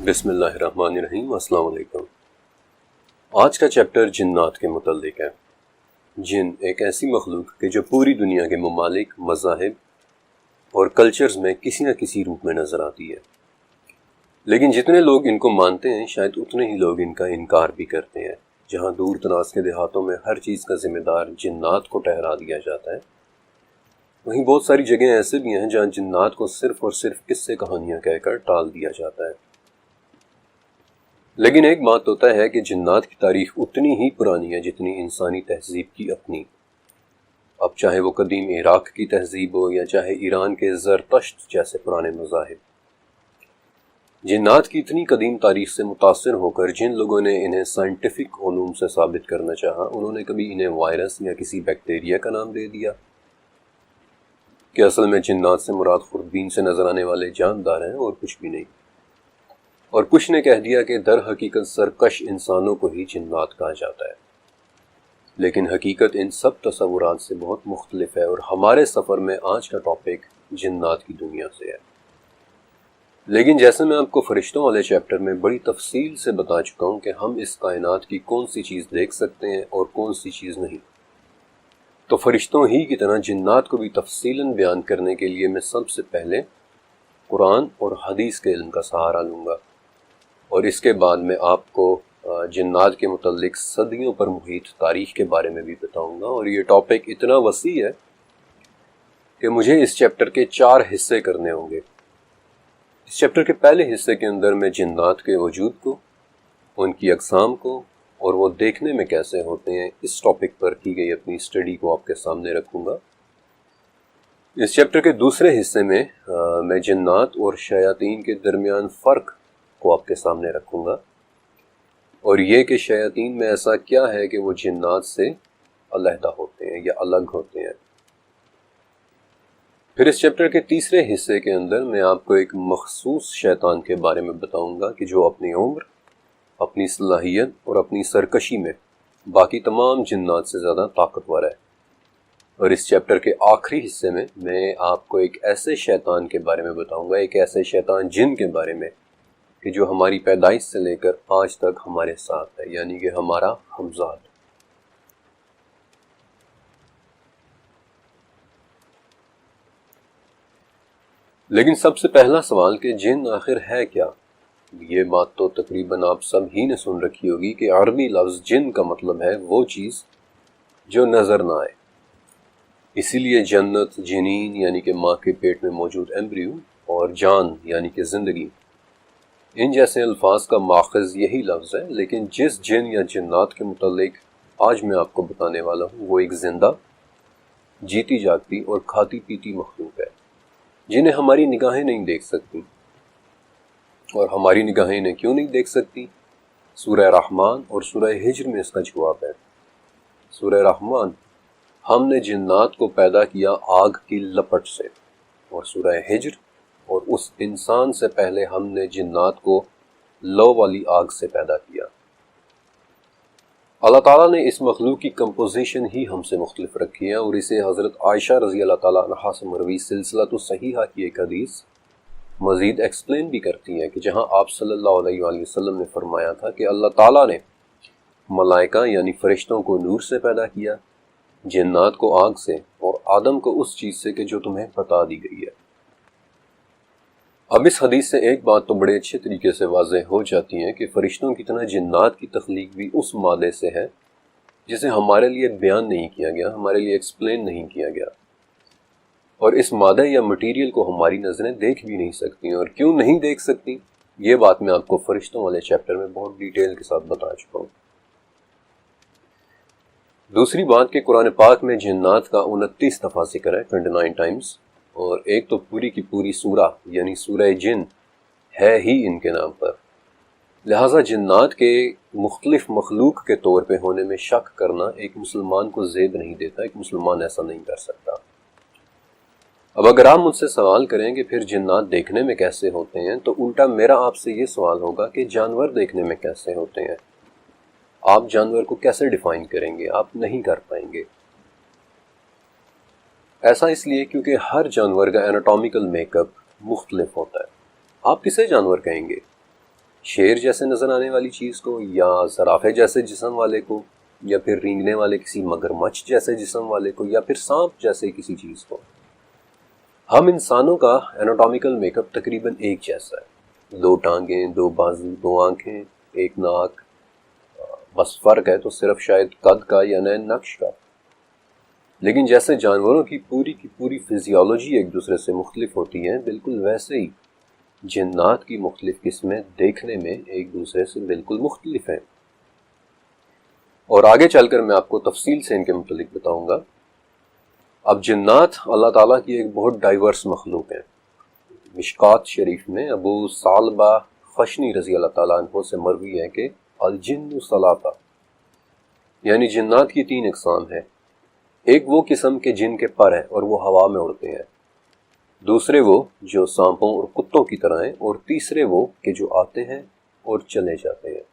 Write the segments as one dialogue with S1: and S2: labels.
S1: بسم اللہ الرحمن الرحیم۔ السلام علیکم۔ آج کا چیپٹر جنات کے متعلق ہے۔ جن ایک ایسی مخلوق کہ جو پوری دنیا کے ممالک، مذاہب اور کلچرز میں کسی نہ کسی روپ میں نظر آتی ہے، لیکن جتنے لوگ ان کو مانتے ہیں شاید اتنے ہی لوگ ان کا انکار بھی کرتے ہیں۔ جہاں دور دراز کے دیہاتوں میں ہر چیز کا ذمہ دار جنات کو ٹھہرا دیا جاتا ہے، وہیں بہت ساری جگہیں ایسے بھی ہیں جہاں جنات کو صرف اور صرف قصے کہانیاں کہہ کر ٹال دیا جاتا ہے۔ لیکن ایک بات ہوتا ہے کہ جنات کی تاریخ اتنی ہی پرانی ہے جتنی انسانی تہذیب کی اپنی۔ اب چاہے وہ قدیم عراق کی تہذیب ہو یا چاہے ایران کے زرتشت جیسے پرانے مذاہب، جنات کی اتنی قدیم تاریخ سے متاثر ہو کر جن لوگوں نے انہیں سائنٹیفک علوم سے ثابت کرنا چاہا، انہوں نے کبھی انہیں وائرس یا کسی بیکٹیریا کا نام دے دیا کہ اصل میں جنات سے مراد خوردبین سے نظر آنے والے جاندار ہیں اور کچھ بھی نہیں، اور کچھ نے کہہ دیا کہ در حقیقت سرکش انسانوں کو ہی جنات کہا جاتا ہے۔ لیکن حقیقت ان سب تصورات سے بہت مختلف ہے، اور ہمارے سفر میں آج کا ٹاپک جنات کی دنیا سے ہے۔ لیکن جیسے میں آپ کو فرشتوں والے چیپٹر میں بڑی تفصیل سے بتا چکا ہوں کہ ہم اس کائنات کی کون سی چیز دیکھ سکتے ہیں اور کون سی چیز نہیں، تو فرشتوں ہی کی طرح جنات کو بھی تفصیلاً بیان کرنے کے لیے میں سب سے پہلے قرآن اور حدیث کے علم کا سہارا لوں گا، اور اس کے بعد میں آپ کو جنات کے متعلق صدیوں پر محیط تاریخ کے بارے میں بھی بتاؤں گا۔ اور یہ ٹاپک اتنا وسیع ہے کہ مجھے اس چیپٹر کے 4 حصے کرنے ہوں گے۔ اس چیپٹر کے پہلے حصے کے اندر میں جنات کے وجود کو، ان کی اقسام کو اور وہ دیکھنے میں کیسے ہوتے ہیں، اس ٹاپک پر کی گئی اپنی اسٹڈی کو آپ کے سامنے رکھوں گا۔ اس چیپٹر کے دوسرے حصے میں میں جنات اور شیاطین کے درمیان فرق کو آپ کے سامنے رکھوں گا، اور یہ کہ شیاطین میں ایسا کیا ہے کہ وہ جنات سے علیحدہ ہوتے ہیں یا الگ ہوتے ہیں۔ پھر اس چیپٹر کے تیسرے حصے کے اندر میں آپ کو ایک مخصوص شیطان کے بارے میں بتاؤں گا کہ جو اپنی عمر، اپنی صلاحیت اور اپنی سرکشی میں باقی تمام جنات سے زیادہ طاقتور ہے۔ اور اس چیپٹر کے آخری حصے میں آپ کو ایک ایسے شیطان کے بارے میں بتاؤں گا، ایک ایسے شیطان جن کے بارے میں کہ جو ہماری پیدائش سے لے کر آج تک ہمارے ساتھ ہے، یعنی کہ ہمارا ہمزاد۔ لیکن سب سے پہلا سوال کہ جن آخر ہے کیا؟ یہ بات تو تقریباً آپ سب ہی نے سن رکھی ہوگی کہ عربی لفظ جن کا مطلب ہے وہ چیز جو نظر نہ آئے۔ اسی لیے جنت، جنین یعنی کہ ماں کے پیٹ میں موجود ایمبریو، اور جان یعنی کہ زندگی، ان جیسے الفاظ کا ماخذ یہی لفظ ہے۔ لیکن جس جن یا جنات کے متعلق آج میں آپ کو بتانے والا ہوں وہ ایک زندہ، جیتی جاگتی اور کھاتی پیتی مخلوق ہے جنہیں ہماری نگاہیں نہیں دیکھ سکتی۔ اور ہماری نگاہیں انہیں کیوں نہیں دیکھ سکتی؟ سورہ رحمان اور سورہ ہجر میں اس کا جواب ہے۔ سورہ رحمان، ہم نے جنات کو پیدا کیا آگ کی لپٹ سے، اور سورہ ہجر، اور اس انسان سے پہلے ہم نے جنات کو لو والی آگ سے پیدا کیا۔ اللہ تعالیٰ نے اس مخلوق کی کمپوزیشن ہی ہم سے مختلف رکھی ہے، اور اسے حضرت عائشہ رضی اللہ تعالیٰ عنہا سے مروی سلسلۃ الصحیحہ کی ایک حدیث مزید ایکسپلین بھی کرتی ہے کہ جہاں آپ صلی اللہ علیہ وآلہ وسلم نے فرمایا تھا کہ اللہ تعالیٰ نے ملائکہ یعنی فرشتوں کو نور سے پیدا کیا، جنات کو آگ سے، اور آدم کو اس چیز سے کہ جو تمہیں بتا دی گئی ہے۔ اب اس حدیث سے ایک بات تو بڑے اچھے طریقے سے واضح ہو جاتی ہے کہ فرشتوں کی طرح جنات کی تخلیق بھی اس مادے سے ہے جسے ہمارے لیے بیان نہیں کیا گیا، ہمارے لیے ایکسپلین نہیں کیا گیا، اور اس مادہ یا مٹیریل کو ہماری نظریں دیکھ بھی نہیں سکتی، اور کیوں نہیں دیکھ سکتی یہ بات میں آپ کو فرشتوں والے چیپٹر میں بہت ڈیٹیل کے ساتھ بتا چکا ہوں۔ دوسری بات کہ قرآن پاک میں جنات کا 29 دفعہ ذکر ہے، 29 ٹائمز، اور ایک تو پوری کی پوری سورہ یعنی سورہ جن ہے ہی ان کے نام پر، لہٰذا جنات کے مختلف مخلوق کے طور پہ ہونے میں شک کرنا ایک مسلمان کو زیب نہیں دیتا، ایک مسلمان ایسا نہیں کر سکتا۔ اب اگر آپ مجھ سے سوال کریں کہ پھر جنات دیکھنے میں کیسے ہوتے ہیں، تو الٹا میرا آپ سے یہ سوال ہوگا کہ جانور دیکھنے میں کیسے ہوتے ہیں؟ آپ جانور کو کیسے ڈیفائن کریں گے؟ آپ نہیں کر پائیں گے۔ ایسا اس لیے کیونکہ ہر جانور کا اناٹومیکل میک اپ مختلف ہوتا ہے۔ آپ کسے جانور کہیں گے؟ شیر جیسے نظر آنے والی چیز کو، یا زرافے جیسے جسم والے کو، یا پھر رینگنے والے کسی مگرمچھ جیسے جسم والے کو، یا پھر سانپ جیسے کسی چیز کو۔ ہم انسانوں کا ایناٹامیکل میک اپ تقریباً ایک جیسا ہے، 2 ٹانگیں، 2 بازو، 2 آنکھیں، 1 ناک، بس فرق ہے تو صرف شاید قد کا یا نئے نقش کا۔ لیکن جیسے جانوروں کی پوری فزیولوجی ایک دوسرے سے مختلف ہوتی ہے، بالکل ویسے ہی جنات کی مختلف قسمیں دیکھنے میں ایک دوسرے سے بالکل مختلف ہیں، اور آگے چل کر میں آپ کو تفصیل سے ان کے متعلق بتاؤں گا۔ اب جنات اللہ تعالیٰ کی ایک بہت ڈائیورس مخلوق ہے۔ مشکات شریف میں ابو ثعلبہ خشنی رضی اللہ تعالیٰ عنہ سے مروی ہے کہ الجن ثلاثہ، یعنی جنات کی 3 اقسام ہیں۔ ایک وہ قسم کے جن کے پر ہیں اور وہ ہوا میں اڑتے ہیں، دوسرے وہ جو سانپوں اور کتوں کی طرح ہیں، اور تیسرے وہ کہ جو آتے ہیں اور چلے جاتے ہیں۔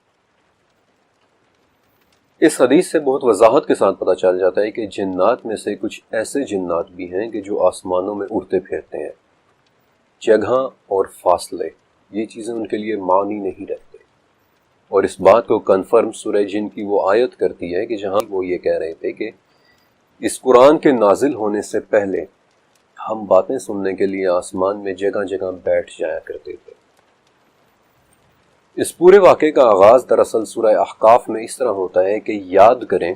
S1: اس حدیث سے بہت وضاحت کے ساتھ پتہ چل جاتا ہے کہ جنات میں سے کچھ ایسے جنات بھی ہیں کہ جو آسمانوں میں اڑتے پھرتے ہیں۔ جگہ اور فاصلے، یہ چیزیں ان کے لیے معنی نہیں رکھتے، اور اس بات کو کنفرم سورہ جن کی وہ آیت کرتی ہے کہ جہاں وہ یہ کہہ رہے تھے کہ اس قرآن کے نازل ہونے سے پہلے ہم باتیں سننے کے لیے آسمان میں جگہ جگہ بیٹھ جایا کرتے تھے۔ اس پورے واقعے کا آغاز دراصل سورہ احقاف میں اس طرح ہوتا ہے کہ یاد کریں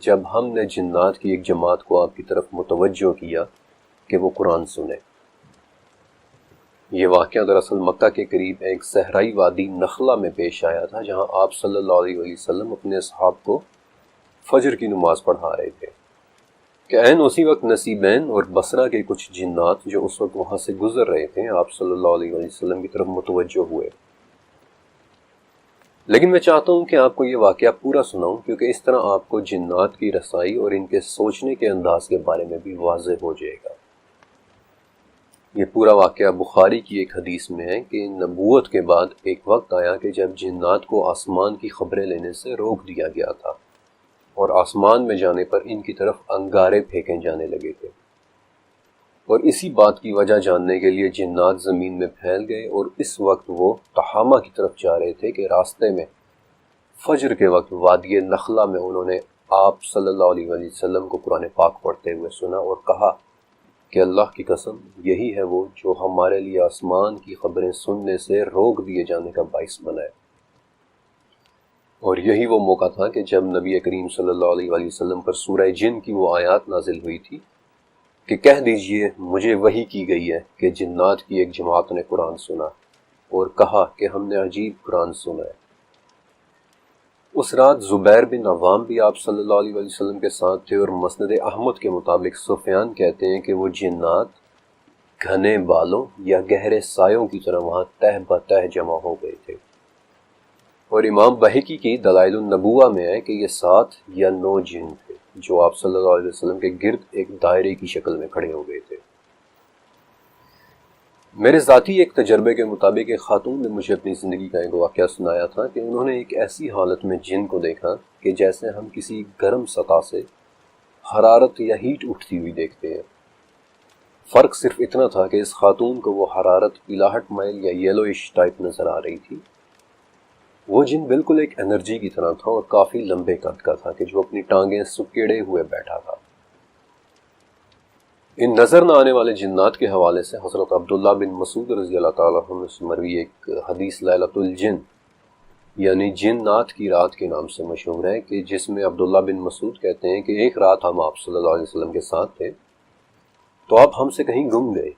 S1: جب ہم نے جنات کی ایک جماعت کو آپ کی طرف متوجہ کیا کہ وہ قرآن سنیں۔ یہ واقعہ دراصل مکہ کے قریب ایک صحرائی وادی نخلہ میں پیش آیا تھا، جہاں آپ صلی اللہ علیہ وسلم اپنے اصحاب کو فجر کی نماز پڑھا رہے تھے کہ عین اسی وقت نصیبین اور بصرہ کے کچھ جنات جو اس وقت وہاں سے گزر رہے تھے آپ صلی اللہ علیہ وسلم کی طرف متوجہ ہوئے۔ لیکن میں چاہتا ہوں کہ آپ کو یہ واقعہ پورا سناؤں، کیونکہ اس طرح آپ کو جنات کی رسائی اور ان کے سوچنے کے انداز کے بارے میں بھی واضح ہو جائے گا۔ یہ پورا واقعہ بخاری کی ایک حدیث میں ہے کہ نبوت کے بعد ایک وقت آیا کہ جب جنات کو آسمان کی خبریں لینے سے روک دیا گیا تھا، اور آسمان میں جانے پر ان کی طرف انگارے پھینکے جانے لگے تھے، اور اسی بات کی وجہ جاننے کے لیے جنات زمین میں پھیل گئے، اور اس وقت وہ تہامہ کی طرف جا رہے تھے کہ راستے میں فجر کے وقت وادی نخلہ میں انہوں نے آپ صلی اللہ علیہ وسلم کو قرآن پاک پڑھتے ہوئے سنا اور کہا کہ اللہ کی قسم یہی ہے وہ جو ہمارے لیے آسمان کی خبریں سننے سے روک دیے جانے کا باعث بنا ہے۔ اور یہی وہ موقع تھا کہ جب نبی کریم صلی اللہ علیہ وسلم پر سورہ جن کی وہ آیات نازل ہوئی تھی کہ کہہ دیجئے مجھے وحی کی گئی ہے کہ جنات کی ایک جماعت نے قرآن سنا اور کہا کہ ہم نے عجیب قرآن سنا ہے۔ اس رات زبیر بن عوام بھی آپ صلی اللہ علیہ وسلم کے ساتھ تھے، اور مسند احمد کے مطابق سفیان کہتے ہیں کہ وہ جنات گھنے بالوں یا گہرے سایوں کی طرح وہاں تہ بتہ جمع ہو گئے تھے، اور امام بہقی کی دلائل النبوہ میں ہے کہ یہ 7 یا 9 جن تھے جو آپ صلی اللہ علیہ وسلم کے گرد ایک دائرے کی شکل میں کھڑے ہو گئے تھے۔ میرے ذاتی ایک تجربے کے مطابق ایک خاتون نے مجھے اپنی زندگی کا ایک واقعہ سنایا تھا کہ انہوں نے ایک ایسی حالت میں جن کو دیکھا کہ جیسے ہم کسی گرم سطح سے حرارت یا ہیٹ اٹھتی ہوئی دیکھتے ہیں۔ فرق صرف اتنا تھا کہ اس خاتون کو وہ حرارت پیلاہٹ مائل یا یلوئش ٹائپ نظر آ رہی تھی۔ وہ جن بالکل ایک انرجی کی طرح تھا اور کافی لمبے قد کا تھا کہ جو اپنی ٹانگیں سکیڑے ہوئے بیٹھا تھا۔ ان نظر نہ آنے والے جنات کے حوالے سے حضرت عبداللہ بن مسعود رضی اللہ تعالیٰ عنہ سے مروی ایک حدیث لیلۃ الجن یعنی جنات کی رات کے نام سے مشہور ہے، کہ جس میں عبداللہ بن مسعود کہتے ہیں کہ ایک رات ہم آپ صلی اللہ علیہ وسلم کے ساتھ تھے تو آپ ہم سے کہیں گم گئے۔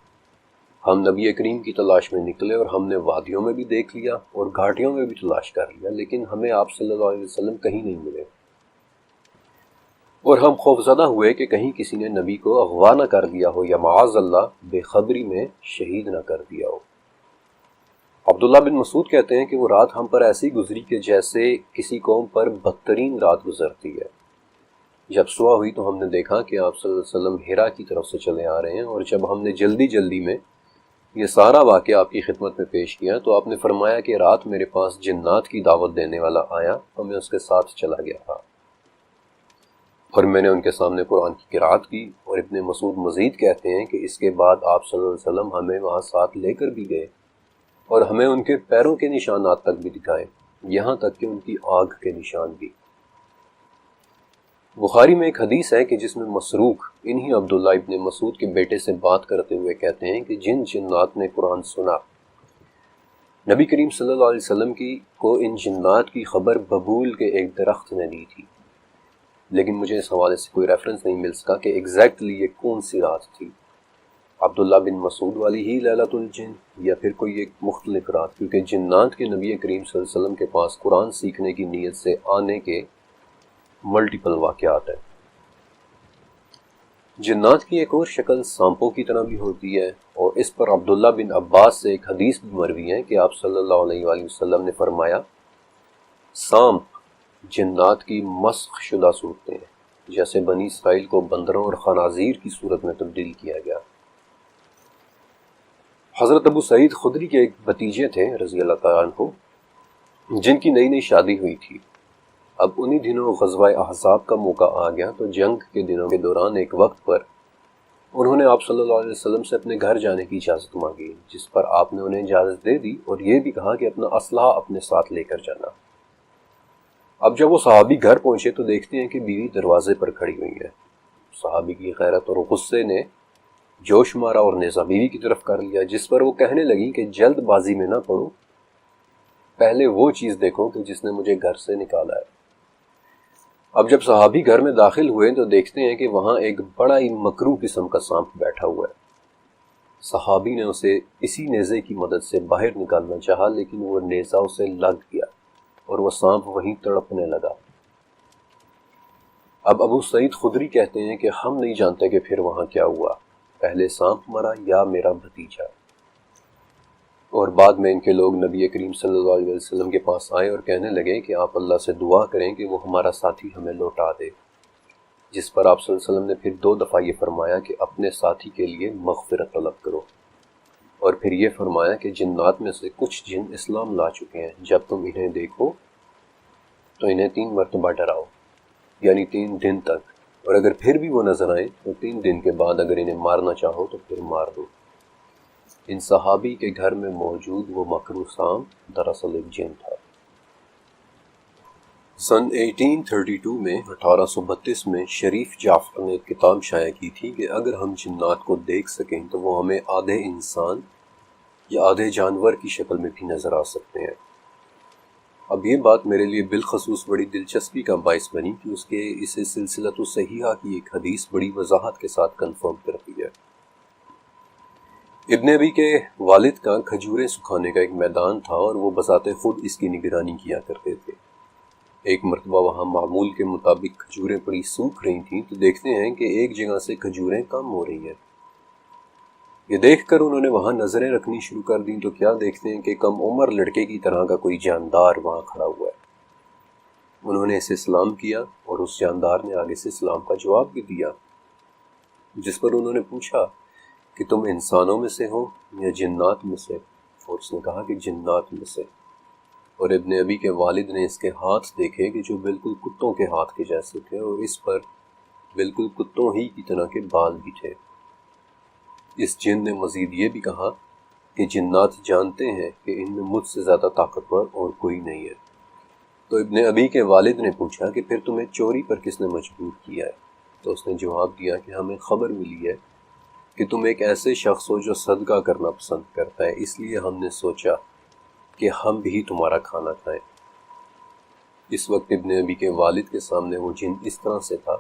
S1: ہم نبی کریم کی تلاش میں نکلے اور ہم نے وادیوں میں بھی دیکھ لیا اور گھاٹیوں میں بھی تلاش کر لیا، لیکن ہمیں آپ صلی اللہ علیہ وسلم کہیں نہیں ملے، اور ہم خوفزدہ ہوئے کہ کہیں کسی نے نبی کو اغوا نہ کر دیا ہو یا معاذ اللہ بے خبری میں شہید نہ کر دیا ہو۔ عبداللہ بن مسعود کہتے ہیں کہ وہ رات ہم پر ایسی گزری کہ جیسے کسی قوم پر بدترین رات گزرتی ہے۔ جب صبح ہوئی تو ہم نے دیکھا کہ آپ صلی اللہ علیہ وسلم ہرا کی طرف سے چلے آ رہے ہیں، اور جب ہم نے جلدی میں یہ سارا واقعہ آپ کی خدمت میں پیش کیا تو آپ نے فرمایا کہ رات میرے پاس جنات کی دعوت دینے والا آیا تو میں اس کے ساتھ چلا گیا تھا، اور میں نے ان کے سامنے قرآن کی قرأت کی۔ اور ابن مسعود مزید کہتے ہیں کہ اس کے بعد آپ صلی اللہ علیہ وسلم ہمیں وہاں ساتھ لے کر بھی گئے، اور ہمیں ان کے پیروں کے نشانات تک بھی دکھائیں، یہاں تک کہ ان کی آنکھ کے نشان بھی۔ بخاری میں ایک حدیث ہے کہ جس میں مسروق انہی عبداللہ ابن مسعود کے بیٹے سے بات کرتے ہوئے کہتے ہیں کہ جن جنات نے قرآن سنا، نبی کریم صلی اللہ علیہ وسلم کو ان جنات کی خبر ببول کے ایک درخت نے دی تھی، لیکن مجھے اس حوالے سے کوئی ریفرنس نہیں مل سکا کہ ایگزیکٹلی یہ کون سی رات تھی، عبداللہ بن مسعود والی ہی لیلۃ الجن یا پھر کوئی ایک مختلف رات، کیونکہ جنات کے نبی کریم صلی اللہ علیہ وسلم کے پاس قرآن سیکھنے کی نیت سے آنے کے ملٹیپل واقعات ہیں۔ جنات کی ایک اور شکل سانپوں کی طرح بھی ہوتی ہے، اور اس پر عبداللہ بن عباس سے ایک حدیث بھی مروی ہے کہ آپ صلی اللہ علیہ وآلہ وسلم نے فرمایا، سانپ جنات کی مسخ شدہ صورتیں ہیں، جیسے بنی اسرائیل کو بندروں اور خنازیر کی صورت میں تبدیل کیا گیا۔ حضرت ابو سعید خدری کے ایک بھتیجے تھے رضی اللہ تعالیٰ عنہ، جن کی نئی نئی شادی ہوئی تھی۔ اب انہی دنوں غزوہ احزاب کا موقع آ گیا، تو جنگ کے دنوں کے دوران ایک وقت پر انہوں نے آپ صلی اللہ علیہ وسلم سے اپنے گھر جانے کی اجازت مانگی، جس پر آپ نے انہیں اجازت دے دی اور یہ بھی کہا کہ اپنا اسلحہ اپنے ساتھ لے کر جانا۔ اب جب وہ صحابی گھر پہنچے تو دیکھتے ہیں کہ بیوی دروازے پر کھڑی ہوئی ہے۔ صحابی کی غیرت اور غصے نے جوش مارا اور نیزہ بیوی کی طرف کر لیا، جس پر وہ کہنے لگی کہ جلد بازی میں نہ پڑو، پہلے وہ چیز دیکھو کہ جس نے مجھے گھر سے نکالا ہے۔ اب جب صحابی گھر میں داخل ہوئے تو دیکھتے ہیں کہ وہاں ایک بڑا ہی مکروہ قسم کا سانپ بیٹھا ہوا ہے۔ صحابی نے اسے اسی نیزے کی مدد سے باہر نکالنا چاہا، لیکن وہ نیزہ اسے لگ گیا اور وہ سانپ وہیں تڑپنے لگا۔ اب ابو سعید خدری کہتے ہیں کہ ہم نہیں جانتے کہ پھر وہاں کیا ہوا، پہلے سانپ مرا یا میرا بھتیجا۔ اور بعد میں ان کے لوگ نبی کریم صلی اللہ علیہ وسلم کے پاس آئے اور کہنے لگے کہ آپ اللہ سے دعا کریں کہ وہ ہمارا ساتھی ہمیں لوٹا دے، جس پر آپ صلی اللہ علیہ وسلم نے پھر 2 دفعہ یہ فرمایا کہ اپنے ساتھی کے لیے مغفرت طلب کرو، اور پھر یہ فرمایا کہ جنات میں سے کچھ جن اسلام لا چکے ہیں، جب تم انہیں دیکھو تو انہیں 3 مرتبہ ڈراؤ، یعنی 3 دن تک، اور اگر پھر بھی وہ نظر آئیں تو 3 دن کے بعد اگر انہیں مارنا چاہو تو پھر مار دو۔ ان صحابی کے گھر میں موجود وہ مکروہ سانپ دراصل ایک جن تھا۔ سن 1832 میں 1832 میں شریف جعفر نے ایک کتاب شائع کی تھی کہ اگر ہم جنات کو دیکھ سکیں تو وہ ہمیں آدھے انسان یا آدھے جانور کی شکل میں بھی نظر آ سکتے ہیں۔ اب یہ بات میرے لیے بالخصوص بڑی دلچسپی کا باعث بنی کہ اسے سلسلۃ الصحیحہ کی ایک حدیث بڑی وضاحت کے ساتھ کنفرم کرتی ہے۔ ابن ابی کے والد کا کھجوریں سکھانے کا ایک میدان تھا اور وہ بذات خود اس کی نگرانی کیا کرتے تھے۔ ایک مرتبہ وہاں معمول کے مطابق کھجوریں پڑی سوکھ رہی تھیں تو دیکھتے ہیں کہ ایک جگہ سے کھجوریں کم ہو رہی ہیں۔ یہ دیکھ کر انہوں نے وہاں نظریں رکھنی شروع کر دیں تو کیا دیکھتے ہیں کہ کم عمر لڑکے کی طرح کا کوئی جاندار وہاں کھڑا ہوا ہے۔ انہوں نے اسے سلام کیا اور اس جاندار نے آگے سے سلام کا جواب بھی دیا، جس پر انہوں نے پوچھا کہ تم انسانوں میں سے ہو یا جنات میں سے، اور اس نے کہا کہ جنات میں سے۔ اور ابن ابی کے والد نے اس کے ہاتھ دیکھے کہ جو بالکل کتوں کے ہاتھ کے جیسے تھے، اور اس پر بالکل کتوں ہی کی طرح کے بال بھی تھے۔ اس جن نے مزید یہ بھی کہا کہ جنات جانتے ہیں کہ ان میں مجھ سے زیادہ طاقتور اور کوئی نہیں ہے۔ تو ابن ابی کے والد نے پوچھا کہ پھر تمہیں چوری پر کس نے مجبور کیا ہے؟ تو اس نے جواب دیا کہ ہمیں خبر ملی ہے کہ تم ایک ایسے شخص ہو جو صدقہ کرنا پسند کرتا ہے، اس لیے ہم نے سوچا کہ ہم بھی تمہارا کھانا کھائیں۔ اس وقت ابن ابی کے والد کے سامنے وہ جن اس طرح سے تھا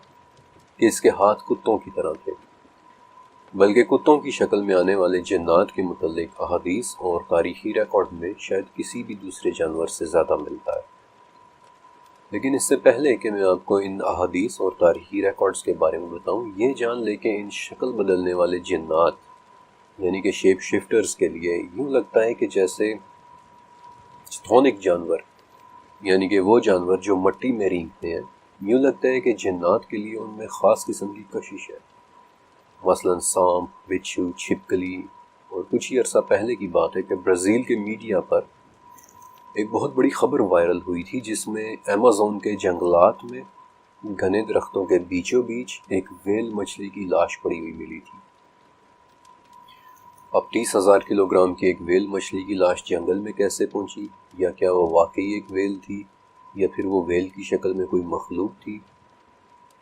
S1: کہ اس کے ہاتھ کتوں کی طرح تھے، بلکہ کتوں کی شکل میں آنے والے جنات کے متعلق احادیث اور تاریخی ریکارڈ میں شاید کسی بھی دوسرے جانور سے زیادہ ملتا ہے۔ لیکن اس سے پہلے کہ میں آپ کو ان احادیث اور تاریخی ریکارڈز کے بارے میں بتاؤں، یہ جان لے کہ ان شکل بدلنے والے جنات یعنی کہ شیپ شفٹرز کے لیے یوں لگتا ہے کہ جیسے چتھونک جانور یعنی کہ وہ جانور جو مٹی میں رینگتے ہیں، یوں لگتا ہے کہ جنات کے لیے ان میں خاص قسم کی کشش ہے۔ مثلا سانپ، بچھو، چھپکلی، اور کچھ ہی عرصہ پہلے کی بات ہے کہ برازیل کے میڈیا پر ایک بہت بڑی خبر وائرل ہوئی تھی جس میں ایمیزون کے جنگلات میں گھنے درختوں کے بیچوں بیچ ایک ویل مچھلی کی لاش پڑی ہوئی ملی تھی۔ اب 30,000 کلو گرام کی ایک ویل مچھلی کی لاش جنگل میں کیسے پہنچی، یا کیا وہ واقعی ایک ویل تھی یا پھر وہ ویل کی شکل میں کوئی مخلوق تھی،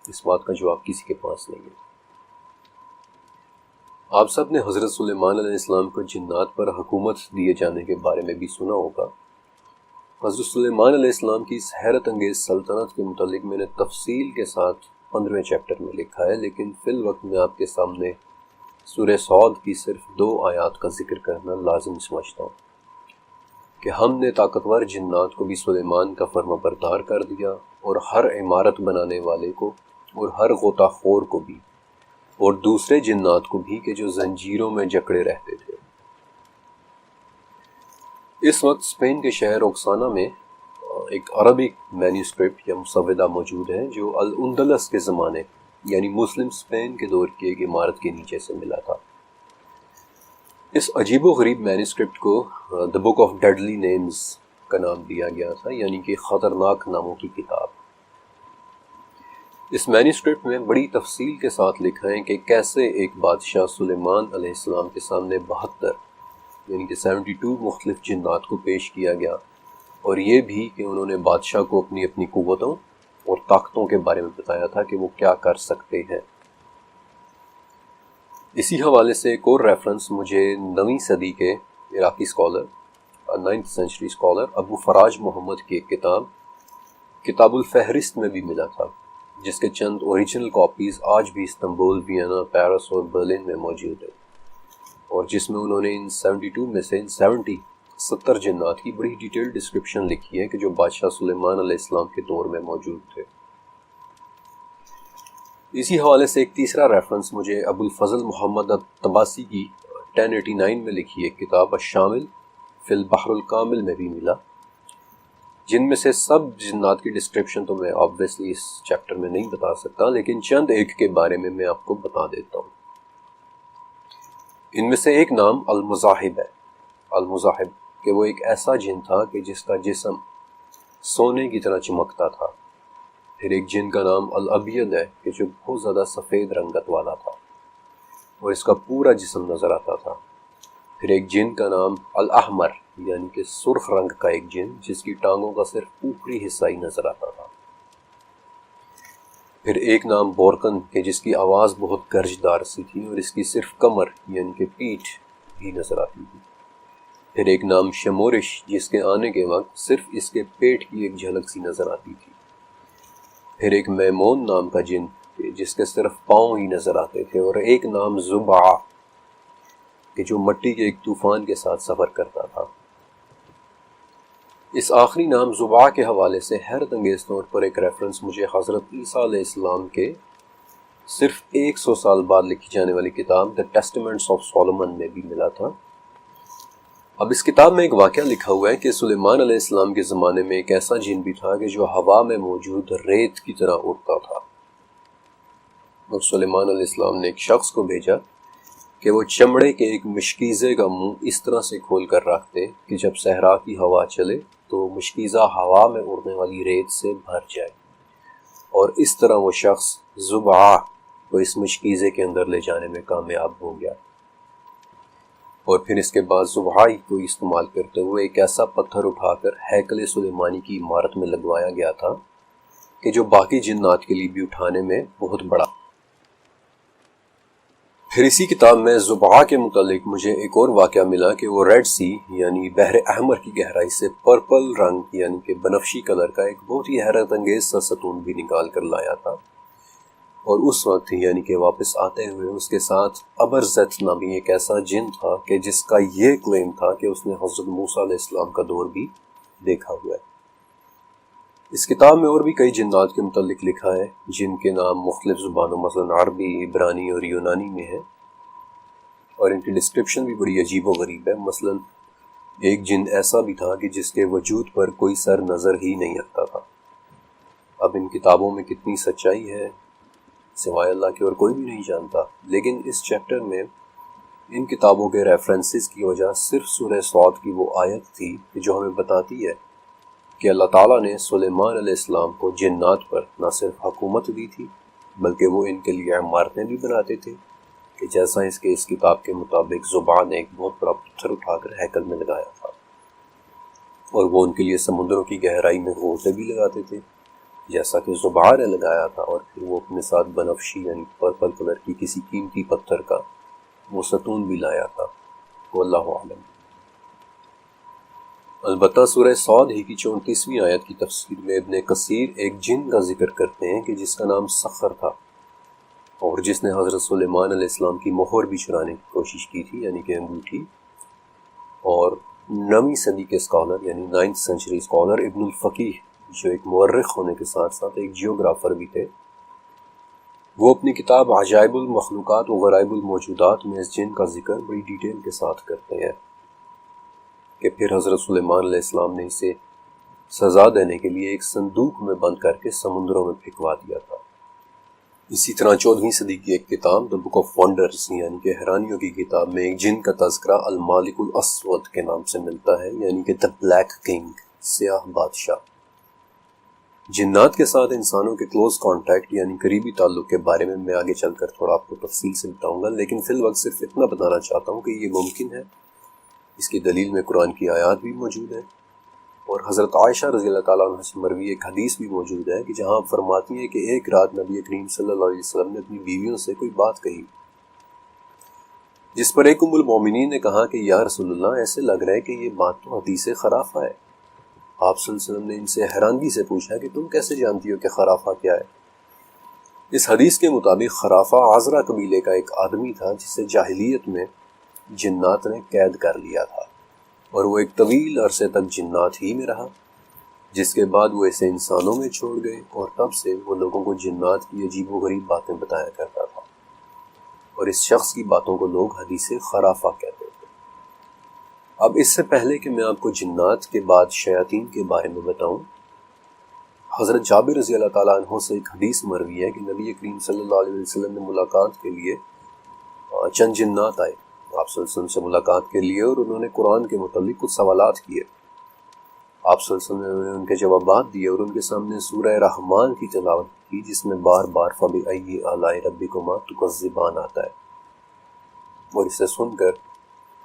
S1: اس بات کا جواب کسی کے پاس نہیں ہے۔ آپ سب نے حضرت سلیمان علیہ السلام کو جنات پر حکومت دیے جانے کے بارے میں بھی سنا ہوگا۔ حضرت سلیمان علیہ السلام کی اس حیرت انگیز سلطنت کے متعلق میں نے تفصیل کے ساتھ 15ویں چیپٹر میں لکھا ہے، لیکن فی الوقت میں آپ کے سامنے سورہ صاد کی صرف 2 آیات کا ذکر کرنا لازم سمجھتا ہوں کہ ہم نے طاقتور جنات کو بھی سلیمان کا فرما بردار کر دیا، اور ہر عمارت بنانے والے کو اور ہر غوطہ خور کو بھی، اور دوسرے جنات کو بھی کہ جو زنجیروں میں جکڑے رہتے تھے۔ اس وقت اسپین کے شہر اوکسانا میں ایک عربی مینیوسکرپٹ یا مسودہ موجود ہے جو الاندلس کے زمانے یعنی مسلم اسپین کے دور کی ایک عمارت کے نیچے سے ملا تھا۔ اس عجیب و غریب مینیوسکرپٹ کو دا بک آف ڈیڈلی نیمز کا نام دیا گیا تھا، یعنی کہ خطرناک ناموں کی کتاب۔ اس مینیوسکرپٹ میں بڑی تفصیل کے ساتھ لکھا ہے کہ کیسے ایک بادشاہ سلیمان علیہ السلام کے سامنے 72 یعنی کہ 72 مختلف جنات کو پیش کیا گیا، اور یہ بھی کہ انہوں نے بادشاہ کو اپنی اپنی قوتوں اور طاقتوں کے بارے میں بتایا تھا کہ وہ کیا کر سکتے ہیں۔ اسی حوالے سے ایک اور ریفرنس مجھے 9ویں صدی کے عراقی اسکالر 9th سینچری اسکالر ابو فراج محمد کی ایک کتاب الفہرست میں بھی ملا تھا، جس کے چند اوریجنل کاپیز آج بھی استنبول، وینا، پیرس اور برلن میں موجود ہیں، اور جس میں انہوں نے ان 72 میں سے 70 جنات کی بڑی ڈیٹیل ڈسکرپشن لکھی ہے کہ جو بادشاہ سلیمان علیہ السلام کے دور میں موجود تھے۔ اسی حوالے سے ایک تیسرا ریفرنس مجھے ابو الفضل محمد الطباسی کی 1089 میں لکھی ایک کتاب الشامل فی البحر الکامل میں بھی ملا، جن میں سے سب جنات کی ڈسکرپشن تو میں آبویسلی اس چیپٹر میں نہیں بتا سکتا، لیکن چند ایک کے بارے میں آپ کو بتا دیتا ہوں۔ ان میں سے ایک نام المزاحب ہے، المزاحب کہ وہ ایک ایسا جن تھا کہ جس کا جسم سونے کی طرح چمکتا تھا۔ پھر ایک جن کا نام الابید ہے کہ جو بہت زیادہ سفید رنگت والا تھا اور اس کا پورا جسم نظر آتا تھا۔ پھر ایک جن کا نام الاحمر یعنی کہ سرخ رنگ کا ایک جن جس کی ٹانگوں کا صرف اوپری حصہ ہی نظر آتا تھا۔ پھر ایک نام بورکن کہ جس کی آواز بہت گرجدار سی تھی اور اس کی صرف کمر یعنی کہ پیٹھ ہی نظر آتی تھی۔ پھر ایک نام شمورش جس کے آنے کے وقت صرف اس کے پیٹ کی ایک جھلک سی نظر آتی تھی۔ پھر ایک میمون نام کا جن جس کے صرف پاؤں ہی نظر آتے تھے، اور ایک نام زبع کہ جو مٹی کے ایک طوفان کے ساتھ سفر کرتا تھا۔ اس آخری نام زبع کے حوالے سے حیرت انگیز طور پر ایک ریفرنس مجھے حضرت عیسیٰ علیہ السلام کے صرف 100 سال بعد لکھی جانے والی کتاب دا ٹیسٹمنٹس آف سولومن میں بھی ملا تھا۔ اب اس کتاب میں ایک واقعہ لکھا ہوا ہے کہ سلیمان علیہ السلام کے زمانے میں ایک ایسا جن بھی تھا کہ جو ہوا میں موجود ریت کی طرح اڑتا تھا، اور سلیمان علیہ السلام نے ایک شخص کو بھیجا کہ وہ چمڑے کے ایک مشکیزے کا منہ اس طرح سے کھول کر رکھ دے کہ جب صحرا کی ہوا چلے تو مشکیزہ ہوا میں اڑنے والی ریت سے بھر جائے، اور اس طرح وہ شخص زبع کو اس مشکیزے کے اندر لے جانے میں کامیاب ہو گیا۔ اور پھر اس کے بعد زبع کو استعمال کرتے ہوئے ایک ایسا پتھر اٹھا کر ہیکل سلیمانی کی عمارت میں لگوایا گیا تھا کہ جو باقی جنات کے لیے بھی اٹھانے میں بہت بڑا۔ پھر اسی کتاب میں زبع کے متعلق مجھے ایک اور واقعہ ملا کہ وہ ریڈ سی یعنی بحر احمر کی گہرائی سے پرپل رنگ یعنی کہ بنفشی کلر کا ایک بہت ہی حیرت انگیز سا ستون بھی نکال کر لایا تھا، اور اس وقت یعنی کہ واپس آتے ہوئے اس کے ساتھ ابرزت نامی ایک ایسا جن تھا کہ جس کا یہ کلیم تھا کہ اس نے حضرت موسیٰ علیہ السلام کا دور بھی دیکھا ہوا ہے۔ اس کتاب میں اور بھی کئی جنات کے متعلق لکھا ہے جن کے نام مختلف زبانوں مثلا عربی، عبرانی اور یونانی میں ہیں، اور ان کی ڈسکرپشن بھی بڑی عجیب و غریب ہے۔ مثلا ایک جن ایسا بھی تھا کہ جس کے وجود پر کوئی سر نظر ہی نہیں آتا تھا۔ اب ان کتابوں میں کتنی سچائی ہے سوائے اللہ کے اور کوئی بھی نہیں جانتا، لیکن اس چیپٹر میں ان کتابوں کے ریفرنسز کی وجہ صرف سورہ صاد کی وہ آیت تھی کہ جو ہمیں بتاتی ہے کہ اللہ تعالیٰ نے سلیمان علیہ السلام کو جنات پر نہ صرف حکومت دی تھی بلکہ وہ ان کے لیے عمارتیں بھی بناتے تھے کہ جیسا اس کتاب کے مطابق زبان نے ایک بہت بڑا پتھر اٹھا کر ہیکل میں لگایا تھا، اور وہ ان کے لیے سمندروں کی گہرائی میں غوطے بھی لگاتے تھے جیسا کہ زبان نے لگایا تھا، اور پھر وہ اپنے ساتھ بنفشی یعنی پرپل کلر کی کسی قیمتی پتھر کا وہ ستون بھی لایا تھا۔ واللہ عالم۔ البتہ سورہ صاد ہی کی 34ویں آیت کی تفسیر میں ابن کثیر ایک جن کا ذکر کرتے ہیں کہ جس کا نام سخر تھا، اور جس نے حضرت سلیمان علیہ السلام کی مہر بھی چرانے کی کوشش کی تھی، یعنی کہ انگوٹھی۔ اور 9ویں صدی کے اسکالر یعنی 9th سینچری اسکالر ابن الفقیہ، جو ایک مورخ ہونے کے ساتھ ساتھ ایک جیوگرافر بھی تھے، وہ اپنی کتاب عجائب المخلوقات و غرائب الموجودات میں اس جن کا ذکر بڑی ڈیٹیل کے ساتھ کرتے ہیں کہ پھر حضرت سلیمان علیہ السلام نے اسے سزا دینے کے لیے ایک صندوق میں بند کر کے سمندروں میں پھینکوا دیا تھا۔ اسی طرح 14ویں صدی کی ایک کتاب دی بک آف ونڈرز یعنی کہ حیرانیوں کی کتاب میں ایک جن کا تذکرہ المالک الاسود کے نام سے ملتا ہے، یعنی کہ دی بلیک کنگ، سیاہ بادشاہ۔ جنات کے ساتھ انسانوں کے کلوز کانٹیکٹ یعنی قریبی تعلق کے بارے میں آگے چل کر تھوڑا آپ کو تفصیل سے بتاؤں گا، لیکن فی الوقت صرف اتنا بتانا چاہتا ہوں کہ یہ ممکن ہے۔ اس کی دلیل میں قرآن کی آیات بھی موجود ہیں، اور حضرت عائشہ رضی اللہ تعالیٰ عنہ سے مروی ایک حدیث بھی موجود ہے کہ جہاں آپ فرماتی ہیں کہ ایک رات نبی کریم صلی اللہ علیہ وسلم نے اپنی بیویوں سے کوئی بات کہی، جس پر ایک ام المومنین نے کہا کہ یا رسول اللہ، ایسے لگ رہا ہے کہ یہ بات تو حدیث خرافہ ہے۔ آپ صلی اللہ علیہ وسلم نے ان سے حیرانگی سے پوچھا کہ تم کیسے جانتی ہو کہ خرافہ کیا ہے؟ اس حدیث کے مطابق خرافہ عذرا قبیلے کا ایک آدمی تھا جسے جاہلیت میں جنات نے قید کر لیا تھا، اور وہ ایک طویل عرصے تک جنات ہی میں رہا، جس کے بعد وہ اسے انسانوں میں چھوڑ گئے، اور تب سے وہ لوگوں کو جنات کی عجیب و غریب باتیں بتایا کرتا تھا، اور اس شخص کی باتوں کو لوگ حدیث خرافہ کہتے تھے۔ اب اس سے پہلے کہ میں آپ کو جنات کے بعد شیاطین کے بارے میں بتاؤں، حضرت جابر رضی اللہ تعالیٰ عنہ سے ایک حدیث مروی ہے کہ نبی کریم صلی اللہ علیہ وسلم نے ملاقات کے لیے چند جنات آئے آپ صلی اللہ علیہ وسلم سے ملاقات کے لیے، اور انہوں نے قرآن کے متعلق کچھ سوالات کیے۔ آپ صلی اللہ علیہ وسلم نے ان کے جوابات دیے اور ان کے سامنے سورہ رحمان کی تلاوت کی، جس میں بار بار فَبِأَيِّ آلَاءِ رَبِّكُمَا تُكَذِّبَانِ آتا ہے، اور اسے سن کر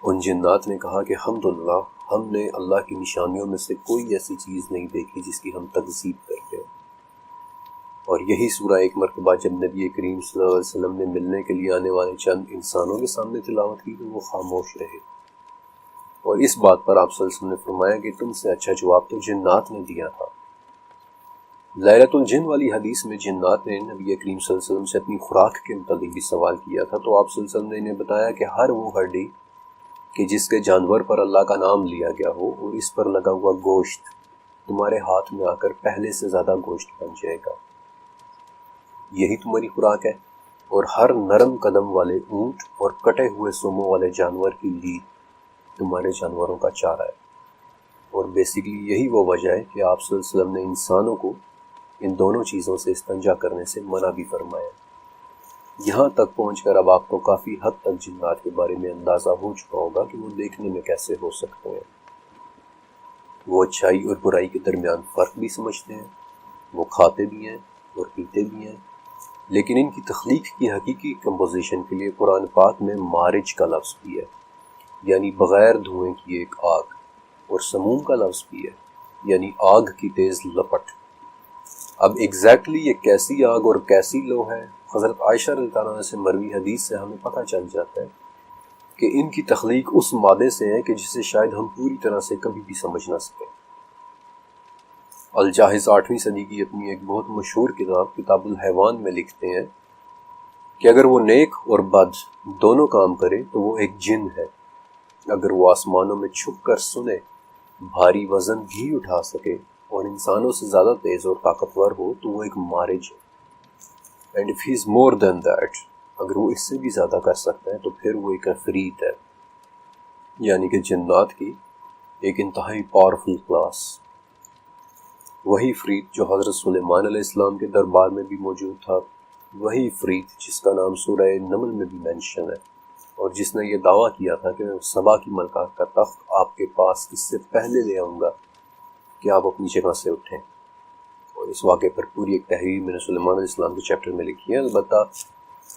S1: ان جنات نے کہا کہ الحمدللہ، ہم نے اللہ کی نشانیوں میں سے کوئی ایسی چیز نہیں دیکھی جس کی ہم تکذیب کرتے ہیں۔ اور یہی سورہ ایک مرتبہ جب نبی کریم صلی اللہ علیہ وسلم نے ملنے کے لیے آنے والے چند انسانوں کے سامنے تلاوت کی تو وہ خاموش رہے، اور اس بات پر آپ صلی اللہ علیہ وسلم نے فرمایا کہ تم سے اچھا جواب تو جنات نے دیا تھا۔ لیلۃ الجن والی حدیث میں جنات نے نبی کریم صلی اللہ علیہ وسلم سے اپنی خوراک کے متعلق بھی سوال کیا تھا، تو آپ صلی اللہ علیہ وسلم نے انہیں بتایا کہ ہر وہ ہڈی کہ جس کے جانور پر اللہ کا نام لیا گیا ہو اور اس پر لگا ہوا گوشت تمہارے ہاتھ میں آ کر پہلے سے زیادہ گوشت بن جائے گا، یہی تمہاری خوراک ہے۔ اور ہر نرم قدم والے اونٹ اور کٹے ہوئے سوموں والے جانور کی لید تمہارے جانوروں کا چارہ ہے۔ اور بیسیکلی یہی وہ وجہ ہے کہ آپ صلی اللہ علیہ وسلم نے انسانوں کو ان دونوں چیزوں سے استنجا کرنے سے منع بھی فرمایا۔ یہاں تک پہنچ کر اب آپ کو کافی حد تک جنات کے بارے میں اندازہ ہو چکا ہوگا کہ وہ دیکھنے میں کیسے ہو سکتے ہیں۔ وہ اچھائی اور برائی کے درمیان فرق بھی سمجھتے ہیں، وہ کھاتے بھی ہیں اور پیتے بھی ہیں، لیکن ان کی تخلیق کی حقیقی کمپوزیشن کے لیے قرآن پاک میں مارج کا لفظ بھی ہے، یعنی بغیر دھوئیں کی ایک آگ، اور سموم کا لفظ بھی ہے، یعنی آگ کی تیز لپٹ۔ اب ایگزیکٹلی یہ کیسی آگ اور کیسی لو ہے، حضرت عائشہ رضی اللہ عنہا سے مروی حدیث سے ہمیں پتہ چل جاتا ہے کہ ان کی تخلیق اس مادے سے ہے کہ جسے شاید ہم پوری طرح سے کبھی بھی سمجھ نہ سکیں۔ الجاحظ 8ویں صدی کی اپنی ایک بہت مشہور کتاب الحیوان میں لکھتے ہیں کہ اگر وہ نیک اور بد دونوں کام کرے تو وہ ایک جن ہے، اگر وہ آسمانوں میں چھپ کر سنے، بھاری وزن بھی اٹھا سکے اور انسانوں سے زیادہ تیز اور طاقتور ہو تو وہ ایک مارج ہے، and if he is more than that, اگر وہ اس سے بھی زیادہ کر سکتا ہے تو پھر وہ ایک عفریت ہے، یعنی کہ جنات کی ایک انتہائی پاورفل کلاس۔ وہی عفریت جو حضرت سلیمان علیہ السلام کے دربار میں بھی موجود تھا، وہی عفریت جس کا نام سورہ نمل میں بھی مینشن ہے، اور جس نے یہ دعویٰ کیا تھا کہ میں سبا کی ملکہ کا تخت آپ کے پاس اس سے پہلے لے آؤں گا کہ آپ اپنی جگہ سے اٹھیں۔ اور اس واقعے پر پوری ایک تحریر میں نے سلیمان علیہ السلام کے چیپٹر میں لکھی ہے۔ البتہ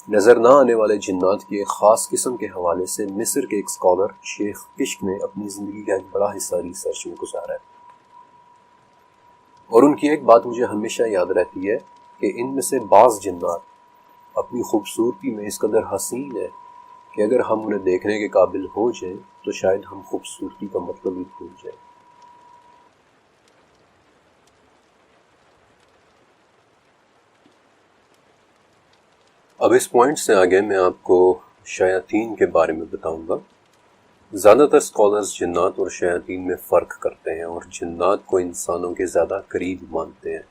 S1: نظر نہ آنے والے جنات کی ایک خاص قسم کے حوالے سے مصر کے ایک اسکالر شیخ کشک نے اپنی زندگی کا ایک بڑا حصہ ریسرچ میں گزارا ہے، اور ان کی ایک بات مجھے ہمیشہ یاد رہتی ہے کہ ان میں سے بعض جنات اپنی خوبصورتی میں اس قدر حسین ہے کہ اگر ہم انہیں دیکھنے کے قابل ہو جائیں تو شاید ہم خوبصورتی کا مطلب ہی بھول جائیں۔ اب اس پوائنٹ سے آگے میں آپ کو شیاطین کے بارے میں بتاؤں گا۔ زیادہ تر اسکالرز جنات اور شیاطین میں فرق کرتے ہیں اور جنات کو انسانوں کے زیادہ قریب مانتے ہیں،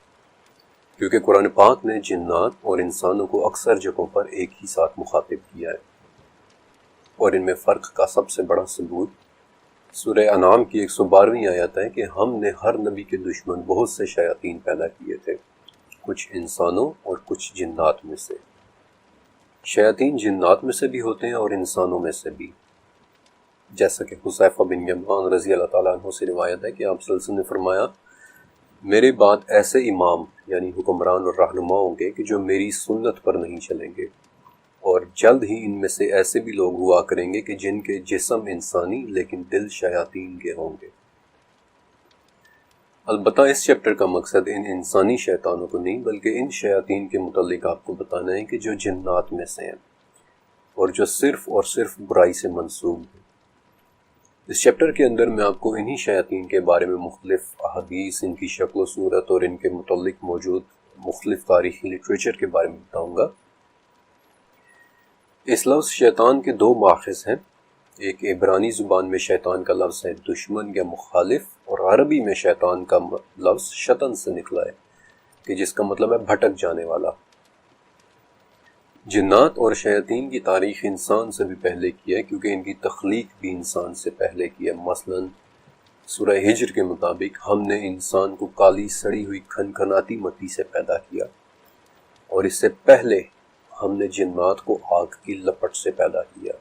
S1: کیونکہ قرآن پاک نے جنات اور انسانوں کو اکثر جگہوں پر ایک ہی ساتھ مخاطب کیا ہے، اور ان میں فرق کا سب سے بڑا ثبوت سورہ انعام کی 112ویں آیت ہے کہ ہم نے ہر نبی کے دشمن بہت سے شیاطین پیدا کیے تھے، کچھ انسانوں اور کچھ جنات میں سے۔ شیاطین جنات میں سے بھی ہوتے ہیں اور انسانوں میں سے بھی، جیسا کہ حذیفہ بن یمان رضی اللہ تعالیٰ عنہ سے روایت ہے کہ آپ صلی اللہ علیہ وسلم نے فرمایا، میرے بعد ایسے امام یعنی حکمران اور رہنما ہوں گے کہ جو میری سنت پر نہیں چلیں گے، اور جلد ہی ان میں سے ایسے بھی لوگ ہوا کریں گے کہ جن کے جسم انسانی لیکن دل شیاطین کے ہوں گے۔ البتہ اس چیپٹر کا مقصد ان انسانی شیطانوں کو نہیں بلکہ ان شیاطین کے متعلق آپ کو بتانا ہے کہ جو جنات میں سے ہیں اور جو صرف اور صرف برائی سے منسوب ہیں۔ اس چیپٹر کے اندر میں آپ کو انہی شیاطین کے بارے میں مختلف احادیث، ان کی شکل و صورت اور ان کے متعلق موجود مختلف تاریخی لٹریچر کے بارے میں بتاؤں گا۔ اس لفظ شیطان کے دو ماخذ ہیں، ایک عبرانی زبان میں شیطان کا لفظ ہے دشمن یا مخالف، اور عربی میں شیطان کا لفظ شطن سے نکلا ہے کہ جس کا مطلب ہے بھٹک جانے والا۔ جنات اور شیاطین کی تاریخ انسان سے بھی پہلے کی ہے، کیونکہ ان کی تخلیق بھی انسان سے پہلے کی ہے۔ مثلا سورہ ہجر کے مطابق ہم نے انسان کو کالی سڑی ہوئی کھنکھناتی مٹی سے پیدا کیا، اور اس سے پہلے ہم نے جنات کو آگ کی لپٹ سے پیدا کیا۔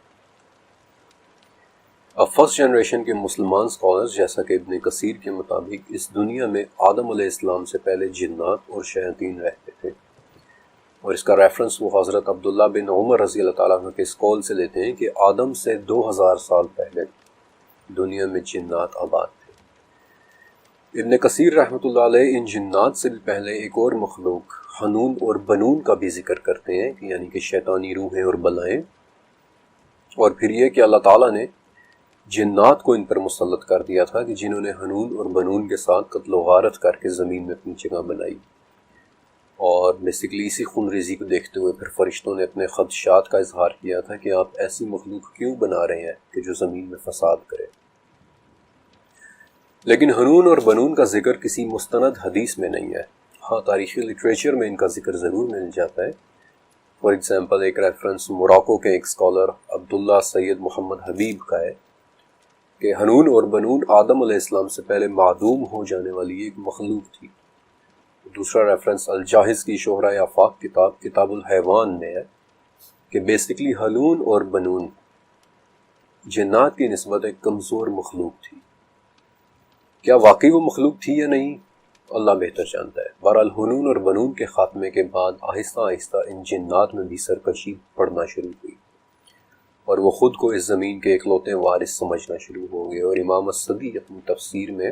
S1: اب فرسٹ جنریشن کے مسلمان اسکالرز جیسا کہ ابن کثیر کے مطابق اس دنیا میں آدم علیہ السلام سے پہلے جنات اور شیاطین رہتے تھے، اور اس کا ریفرنس وہ حضرت عبداللہ بن عمر رضی اللہ تعالیٰ عنہ کے اس قول سے لیتے ہیں کہ آدم سے 2000 سال پہلے دنیا میں جنات آباد تھے۔ ابن کثیر رحمۃ اللہ علیہ ان جنات سے بھی پہلے ایک اور مخلوق حنون اور بنون کا بھی ذکر کرتے ہیں، کہ یعنی کہ شیطانی روحیں اور بلائیں، اور پھر یہ کہ اللہ تعالیٰ نے جنات کو ان پر مسلط کر دیا تھا کہ جنہوں نے حنون اور بنون کے ساتھ قتل و غارت کر کے زمین میں اپنی جگہ بنائی، اور بیسیکلی اسی خون ریزی کو دیکھتے ہوئے پھر فرشتوں نے اپنے خدشات کا اظہار کیا تھا کہ آپ ایسی مخلوق کیوں بنا رہے ہیں کہ جو زمین میں فساد کرے۔ لیکن حنون اور بنون کا ذکر کسی مستند حدیث میں نہیں ہے، ہاں تاریخی لٹریچر میں ان کا ذکر ضرور مل جاتا ہے۔ فار ایگزامپل ایک ریفرنس موراکو کے ایک اسکالر عبداللہ سید محمد حبیب کا ہے کہ حنون اور بنون آدم علیہ السلام سے پہلے معدوم ہو جانے والی ایک مخلوق تھی۔ دوسرا ریفرنس الجاحظ کی شہرۂ آفاق کتاب الحیوان میں ہے کہ بیسیکلی حنون اور بنون جنات کی نسبت ایک کمزور مخلوق تھی۔ کیا واقعی وہ مخلوق تھی یا نہیں، اللہ بہتر جانتا ہے۔ بہرحال حنون اور بنون کے خاتمے کے بعد آہستہ آہستہ ان جنات میں بھی سرکشی پڑنا شروع ہوئی، اور وہ خود کو اس زمین کے اکلوتے وارث سمجھنا شروع ہو گئے۔ اور امام الصدی اپنی تفسیر میں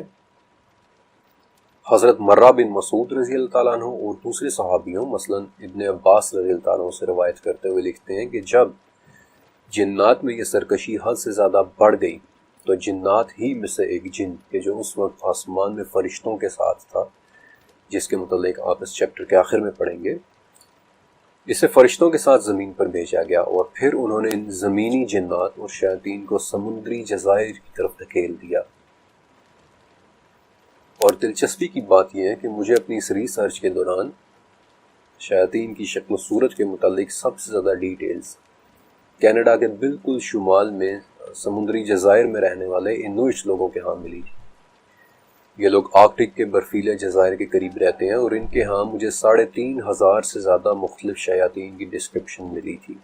S1: حضرت مرہ بن مسعود رضی اللہ تعالیٰ عنہ اور دوسرے صحابیوں مثلا ابن عباس رضی اللہ تعالیٰ عنہ سے روایت کرتے ہوئے لکھتے ہیں کہ جب جنات میں یہ سرکشی حد سے زیادہ بڑھ گئی تو جنات ہی میں سے ایک جن کہ جو اس وقت آسمان میں فرشتوں کے ساتھ تھا، جس کے متعلق آپ اس چیپٹر کے آخر میں پڑھیں گے، اسے فرشتوں کے ساتھ زمین پر بھیجا گیا، اور پھر انہوں نے ان زمینی جنات اور شیاطین کو سمندری جزائر کی طرف دھکیل دیا۔ اور دلچسپی کی بات یہ ہے کہ مجھے اپنی اس ریسرچ کے دوران شیاطین کی شکل و صورت کے متعلق سب سے زیادہ ڈیٹیلز کینیڈا کے بالکل شمال میں سمندری جزائر میں رہنے والے انویٹس لوگوں کے ہاں ملی تھی۔ یہ لوگ آرکٹک کے برفیلے جزائر کے قریب رہتے ہیں، اور ان کے ہاں مجھے 3500 سے زیادہ مختلف شیاطین کی ڈسکرپشن ملی تھی۔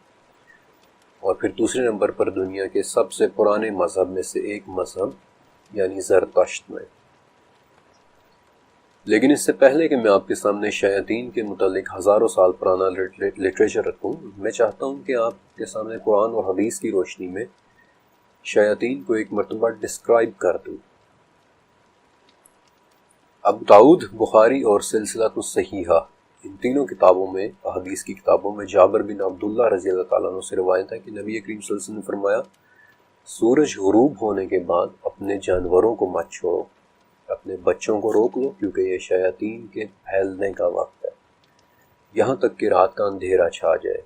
S1: اور پھر دوسرے نمبر پر دنیا کے سب سے پرانے مذہب میں سے ایک مذہب یعنی زرتشت میں۔ لیکن اس سے پہلے کہ میں آپ کے سامنے شیاطین کے متعلق ہزاروں سال پرانا لٹریچر رکھوں، میں چاہتا ہوں کہ آپ کے سامنے قرآن اور حدیث کی روشنی میں شیاطین کو ایک مرتبہ ڈسکرائب کر دوں۔ ابو داؤد، بخاری اور سلسلہ الصحیحہ، ان تینوں کتابوں میں، حدیث کی کتابوں میں، جابر بن عبداللہ رضی اللہ تعالیٰ عنہ سے روایت ہے کہ نبی کریم صلی اللہ علیہ وسلم نے فرمایا، سورج غروب ہونے کے بعد اپنے جانوروں کو مت چھوڑو، اپنے بچوں کو روک لو، کیونکہ یہ شیاطین کے پھیلنے کا وقت ہے، یہاں تک کہ رات کا اندھیرا چھا جائے۔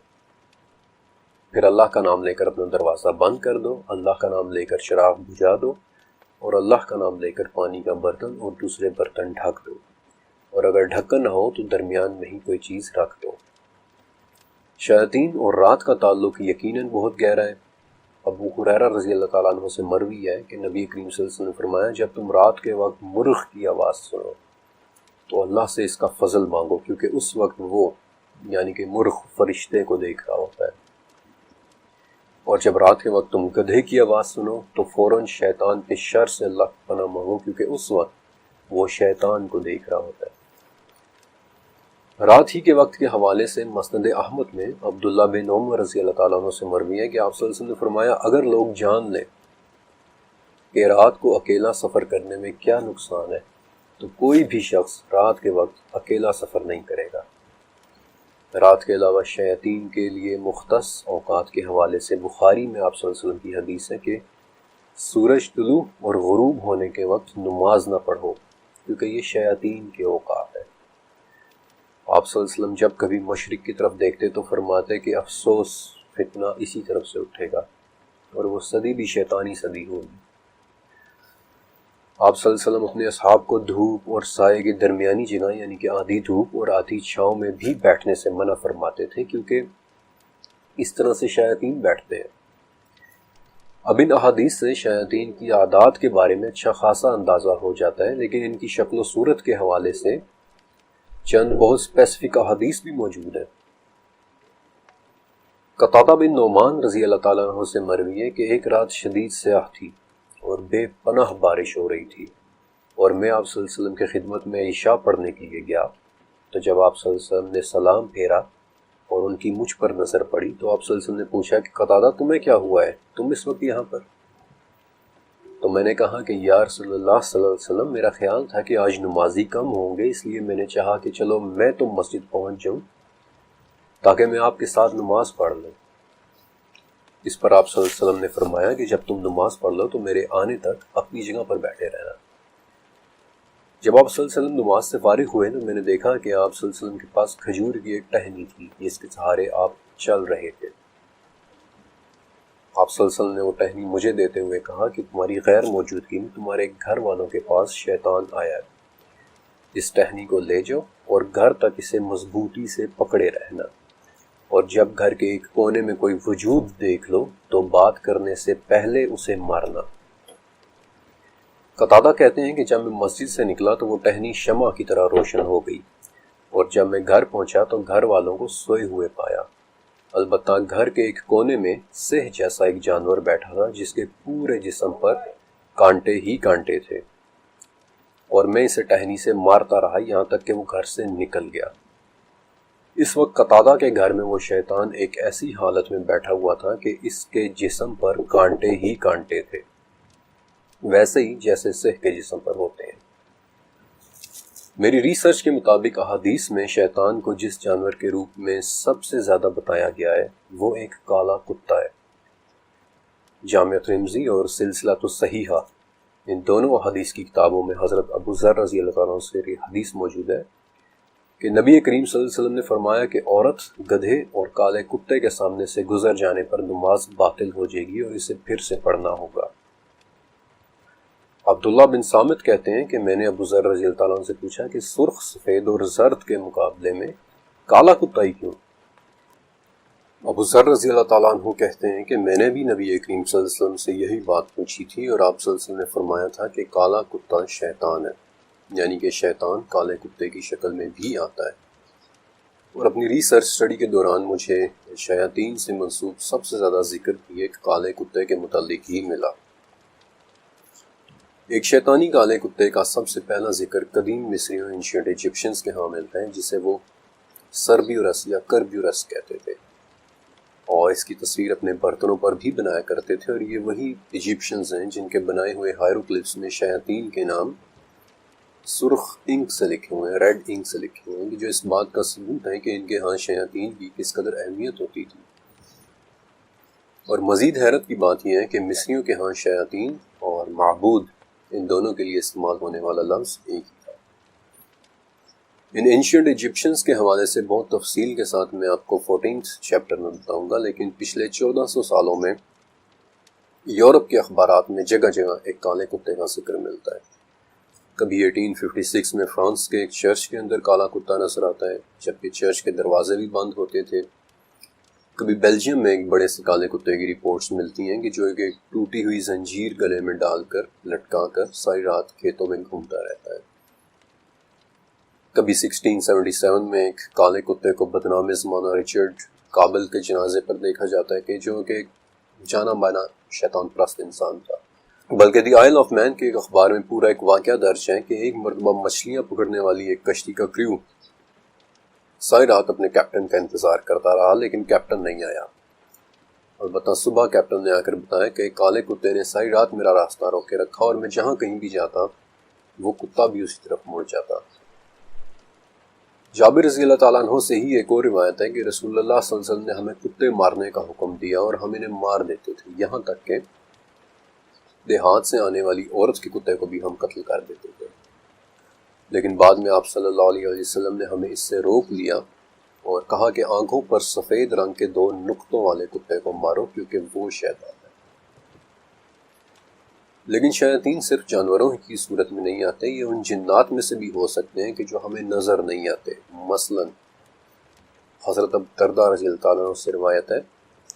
S1: پھر اللہ کا نام لے کر اپنا دروازہ بند کر دو، اللہ کا نام لے کر چراغ بجھا دو، اور اللہ کا نام لے کر پانی کا برتن اور دوسرے برتن ڈھک دو، اور اگر ڈھکن نہ ہو تو درمیان میں ہی کوئی چیز رکھ دو۔ شیاطین اور رات کا تعلق یقیناً بہت گہرا ہے۔ ابو ہریرہ رضی اللہ تعالیٰ عنہ سے مروی ہے کہ نبی کریم صلی اللہ علیہ وسلم نے فرمایا، جب تم رات کے وقت مرغ کی آواز سنو تو اللہ سے اس کا فضل مانگو، کیونکہ اس وقت وہ یعنی کہ مرغ فرشتے کو دیکھ رہا ہوتا ہے، اور جب رات کے وقت تم گدھے کی آواز سنو تو فوراً شیطان کے شر سے اللہ کی پناہ مانگو، کیونکہ اس وقت وہ شیطان کو دیکھ رہا ہوتا ہے۔ رات ہی کے وقت کے حوالے سے مسند احمد میں عبداللہ بن عمر رضی اللہ تعالیٰ عنہ سے مروی ہے کہ آپ صلی اللہ علیہ وسلم نے فرمایا، اگر لوگ جان لیں کہ رات کو اکیلا سفر کرنے میں کیا نقصان ہے تو کوئی بھی شخص رات کے وقت اکیلا سفر نہیں کرے گا۔ رات کے علاوہ شیاطین کے لیے مختص اوقات کے حوالے سے بخاری میں آپ صلی اللہ علیہ وسلم کی حدیث ہے کہ سورج طلوع اور غروب ہونے کے وقت نماز نہ پڑھو، کیونکہ یہ شیاطین کے اوقات ہے۔ آپ صلی اللہ علیہ وسلم جب کبھی مشرق کی طرف دیکھتے تو فرماتے کہ افسوس، فتنہ اسی طرف سے اٹھے گا، اور وہ صدی بھی شیطانی صدی ہوگی۔ آپ صلی اللہ علیہ وسلم اپنے اصحاب کو دھوپ اور سائے کی درمیانی جگہ یعنی کہ آدھی دھوپ اور آدھی چھاؤں میں بھی بیٹھنے سے منع فرماتے تھے، کیونکہ اس طرح سے شیاطین بیٹھتے ہیں۔ اب ان احادیث سے شیاطین کی عادات کے بارے میں اچھا خاصا اندازہ ہو جاتا ہے، لیکن ان کی شکل و صورت کے حوالے سے چند بہت اسپیسیفک احادیث بھی موجود ہیں۔ قتادہ بن نعمان رضی اللہ تعالیٰ عنہ سے مروی ہے کہ ایک رات شدید سیاہ تھی اور بے پناہ بارش ہو رہی تھی، اور میں آپ صلی اللہ علیہ وسلم کی خدمت میں عشاء پڑھنے کے لیے گیا، تو جب آپ صلی اللہ علیہ وسلم نے سلام پھیرا اور ان کی مجھ پر نظر پڑی تو آپ صلی اللہ علیہ وسلم نے پوچھا کہ قتادہ تمہیں کیا ہوا ہے، تم اس وقت یہاں پر؟ تو میں نے کہا کہ یا رسول اللہ صلی اللہ علیہ وسلم، میرا خیال تھا کہ آج نمازی کم ہوں گے، اس لیے میں نے چاہا کہ چلو میں تو مسجد پہنچ جاؤں تاکہ میں آپ کے ساتھ نماز پڑھ لوں۔ اس پر آپ صلی اللہ علیہ وسلم نے فرمایا کہ جب تم نماز پڑھ لو تو میرے آنے تک اپنی جگہ پر بیٹھے رہنا۔ جب آپ صلی اللہ علیہ وسلم نماز سے فارغ ہوئے تو میں نے دیکھا کہ آپ صلی اللہ علیہ وسلم کے پاس کھجور کی ایک ٹہنی تھی جس کے سہارے آپ چل رہے تھے۔ آپ صلی اللہ علیہ وسلم نے وہ ٹہنی مجھے دیتے ہوئے کہا کہ تمہاری غیر موجودگی میں تمہارے گھر والوں کے پاس شیطان آیا ہے، اس ٹہنی کو لے جاؤ اور گھر تک اسے مضبوطی سے پکڑے رہنا، اور جب گھر کے ایک کونے میں کوئی وجود دیکھ لو تو بات کرنے سے پہلے اسے مارنا۔ قتادہ کہتے ہیں کہ جب میں مسجد سے نکلا تو وہ ٹہنی شمع کی طرح روشن ہو گئی، اور جب میں گھر پہنچا تو گھر والوں کو سوئے ہوئے پایا، البتہ گھر کے ایک کونے میں سہ جیسا ایک جانور بیٹھا تھا جس کے پورے جسم پر کانٹے ہی کانٹے تھے، اور میں اسے ٹہنی سے مارتا رہا یہاں تک کہ وہ گھر سے نکل گیا۔ اس وقت قتادہ کے گھر میں وہ شیطان ایک ایسی حالت میں بیٹھا ہوا تھا کہ اس کے جسم پر کانٹے ہی کانٹے تھے، ویسے ہی جیسے سہ کے جسم پر ہوتے ہیں۔ میری ریسرچ کے مطابق احادیث میں شیطان کو جس جانور کے روپ میں سب سے زیادہ بتایا گیا ہے وہ ایک کالا کتا ہے۔ جامع ترمذی اور سلسلہ الصحیحہ، ان دونوں احادیث کی کتابوں میں حضرت ابو ذر رضی اللہ تعالیٰ عنہ سے یہ حدیث موجود ہے کہ نبی کریم صلی اللہ علیہ وسلم نے فرمایا کہ عورت گدھے اور کالے کتے کے سامنے سے گزر جانے پر نماز باطل ہو جائے گی اور اسے پھر سے پڑھنا ہوگا۔ عبداللہ بن صامت کہتے ہیں کہ میں نے ابو ذر رضی اللہ تعالیٰ عنہ سے پوچھا کہ سرخ، سفید اور زرد کے مقابلے میں کالا کتا ہی کیوں؟ ابو ذر رضی اللہ تعالیٰ عنہ کہتے ہیں کہ میں نے بھی نبی کریم صلی اللہ علیہ وسلم سے یہی بات پوچھی تھی، اور آپ صلی اللہ علیہ وسلم نے فرمایا تھا کہ کالا کتا شیطان ہے، یعنی کہ شیطان کالے کتے کی شکل میں بھی آتا ہے۔ اور اپنی ریسرچ اسٹڈی کے دوران مجھے شیاطین سے منسوب سب سے زیادہ ذکر بھی ایک کالے کتے کے متعلق ہی ملا۔ ایک شیطانی کالے کتے کا سب سے پہلا ذکر قدیم مصریوں اینشینٹ ایجپشنز کے ہاں ملتا ہے، جسے وہ سربیورس یا کربیورس کہتے تھے، اور اس کی تصویر اپنے برتنوں پر بھی بنایا کرتے تھے۔ اور یہ وہی ایجپشنز ہیں جن کے بنائے ہوئے ہائروگلفس میں شیاطین کے نام سرخ انک سے لکھے ہوئے ہیں، ریڈ انک سے لکھے ہوئے ہیں، جو اس بات کا ثبوت ہے کہ ان کے ہاں شیاطین کی کس قدر اہمیت ہوتی تھی۔ اور مزید حیرت کی بات یہ ہے کہ مصریوں کے ہاں شیاطین اور معبود، ان دونوں کے لیے استعمال ہونے والا لفظ ایک ہی تھا۔ ان اینشینٹ ایجپشنز کے حوالے سے بہت تفصیل کے ساتھ میں آپ کو 14th چیپٹر میں بتاؤں گا، لیکن پچھلے 1400 سالوں میں یورپ کے اخبارات میں جگہ جگہ ایک کالے کتے کا ذکر ملتا ہے۔ کبھی 1856 میں فرانس کے ایک چرچ کے اندر کالا کتا نظر آتا ہے، جبکہ چرچ کے دروازے بھی بند ہوتے تھے۔ کبھی بیلجیم میں ایک بڑے سے کالے کتے کی رپورٹس ملتی ہیں کہ جو ایک ٹوٹی ہوئی زنجیر گلے میں ڈال کر لٹکا کر ساری رات کھیتوں میں گھومتا رہتا ہے۔ کبھی 1677 میں ایک کالے کتے کو بدنام زمانہ رچرڈ کابل کے جنازے پر دیکھا جاتا ہے کہ جو کہ ایک جانا مانا شیطان پرست انسان تھا۔ بلکہ دی آئل آف مین کے ایک اخبار میں پورا ایک واقعہ درج ہے کہ ایک مرتبہ مچھلیاں پکڑنے والی ایک کشتی کا کریو ساری رات اپنے کیپٹن کا انتظار کرتا رہا، لیکن کیپٹن نہیں آیا۔ البتہ صبح کیپٹن نے آ کر بتایا کہ کالے کتے نے ساری رات میرا راستہ روک کے رکھا، اور میں جہاں کہیں بھی جاتا وہ کتا بھی اسی طرف مڑ جاتا۔ جابر رضی اللہ تعالیٰ عنہ سے ہی ایک اور روایت ہے کہ رسول اللہ صلی اللہ علیہ وسلم نے ہمیں کتے مارنے کا حکم دیا اور ہم انہیں مار دیتے تھے، یہاں تک کہ دیہات سے آنے والی عورت کے کتے کو بھی ہم قتل کر دیتے تھے۔ لیکن بعد میں آپ صلی اللہ علیہ وسلم نے ہمیں اس سے روک لیا اور کہا کہ آنکھوں پر سفید رنگ کے 2 نقطوں والے کتے کو مارو، کیونکہ وہ شیطان ہے۔ لیکن شیاطین صرف جانوروں کی صورت میں نہیں آتے، یہ ان جنات میں سے بھی ہو سکتے ہیں کہ جو ہمیں نظر نہیں آتے۔ مثلا حضرت ابو درداء رضی اللہ تعالیٰ عنہ سے روایت ہے،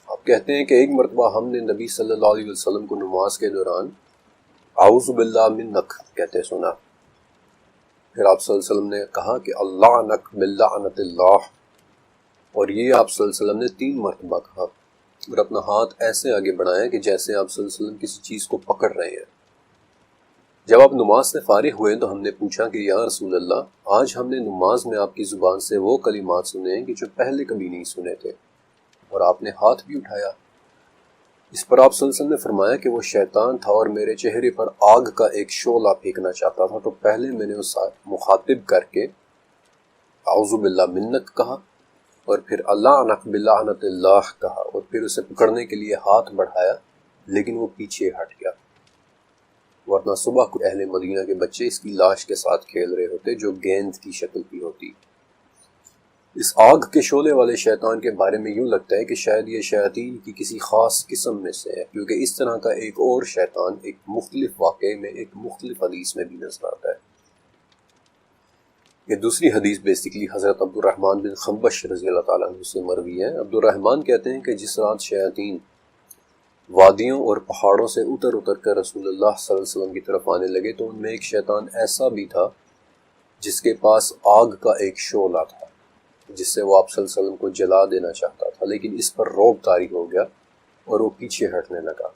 S1: آپ کہتے ہیں کہ ایک مرتبہ ہم نے نبی صلی اللہ علیہ وسلم کو نماز کے دوران اعوذ باللہ منک کہتے سنا۔ پھر آپ صلی اللہ علیہ وسلم نے کہا کہ اللہ نک باللعنت اللہ، اور یہ آپ صلی اللہ علیہ وسلم نے 3 مرتبہ کہا، اور اپنا ہاتھ ایسے آگے بڑھایا کہ جیسے آپ صلی اللہ علیہ وسلم کسی چیز کو پکڑ رہے ہیں۔ جب آپ نماز سے فارغ ہوئے تو ہم نے پوچھا کہ یا رسول اللہ، آج ہم نے نماز میں آپ کی زبان سے وہ کلمات سنے ہیں کہ جو پہلے کبھی نہیں سنے تھے، اور آپ نے ہاتھ بھی اٹھایا۔ اس پر آپ صلی اللہ علیہ وسلم نے فرمایا کہ وہ شیطان تھا اور میرے چہرے پر آگ کا ایک شعلہ پھینکنا چاہتا تھا، تو پہلے میں نے اس مخاطب کر کے اعوذ باللہ منک کہا، اور پھر اللہ عنک بلعنت اللہ کہا، اور پھر اسے پکڑنے کے لیے ہاتھ بڑھایا، لیکن وہ پیچھے ہٹ گیا، ورنہ صبح کو اہل مدینہ کے بچے اس کی لاش کے ساتھ کھیل رہے ہوتے جو گیند کی شکل کی ہوتی۔ اس آگ کے شعلے والے شیطان کے بارے میں یوں لگتا ہے کہ شاید یہ شیاطین کی کسی خاص قسم میں سے ہے، کیونکہ اس طرح کا ایک اور شیطان ایک مختلف واقعے میں ایک مختلف حدیث میں بھی نظر آتا ہے۔ یہ دوسری حدیث بیسیکلی حضرت عبد الرحمن بن خنبش رضی اللہ تعالیٰ عنہ سے مروی ہے۔ عبد الرحمن کہتے ہیں کہ جس رات شیاطین وادیوں اور پہاڑوں سے اتر کر رسول اللہ صلی اللہ علیہ وسلم کی طرف آنے لگے تو ان میں ایک شیطان ایسا بھی تھا جس کے پاس آگ کا ایک شعلہ تھا، جس سے وہ آپ صلی اللہ علیہ وسلم کو جلا دینا چاہتا تھا، لیکن اس پر رعب طاری ہو گیا اور وہ پیچھے ہٹنے لگا۔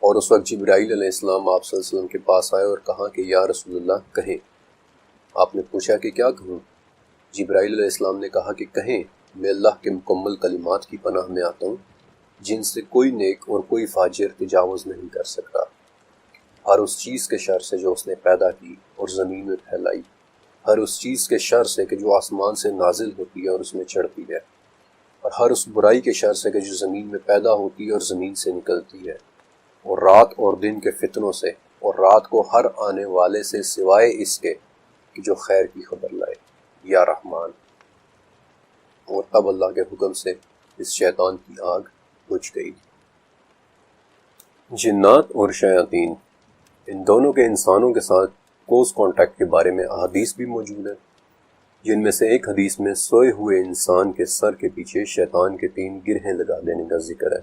S1: اور اس وقت جبرائیل علیہ السلام آپ صلی اللہ علیہ وسلم کے پاس آئے اور کہا کہ یا رسول اللہ کہیں۔ آپ نے پوچھا کہ کیا کہوں؟ جبرائیل علیہ السلام نے کہا کہ کہیں، میں اللہ کے مکمل کلمات کی پناہ میں آتا ہوں جن سے کوئی نیک اور کوئی فاجر تجاوز نہیں کر سکتا، ہر اس چیز کے شر سے جو اس نے پیدا کی اور زمین میں پھیلائی، ہر اس چیز کے شر سے کہ جو آسمان سے نازل ہوتی ہے اور اس میں چڑھتی ہے، اور ہر اس برائی کے شر سے کہ جو زمین میں پیدا ہوتی ہے اور زمین سے نکلتی ہے، اور رات اور دن کے فتنوں سے، اور رات کو ہر آنے والے سے سوائے اس کے کہ جو خیر کی خبر لائے، یا رحمان۔ اور تب اللہ کے حکم سے اس شیطان کی آگ بجھ گئی۔ جنات اور شیاطین، ان دونوں کے انسانوں کے ساتھ کلوز کانٹیکٹ کے بارے میں احادیث بھی موجود ہیں، جن میں سے ایک حدیث میں سوئے ہوئے انسان کے سر کے پیچھے شیطان کے 3 گرہیں لگا دینے کا ذکر ہے۔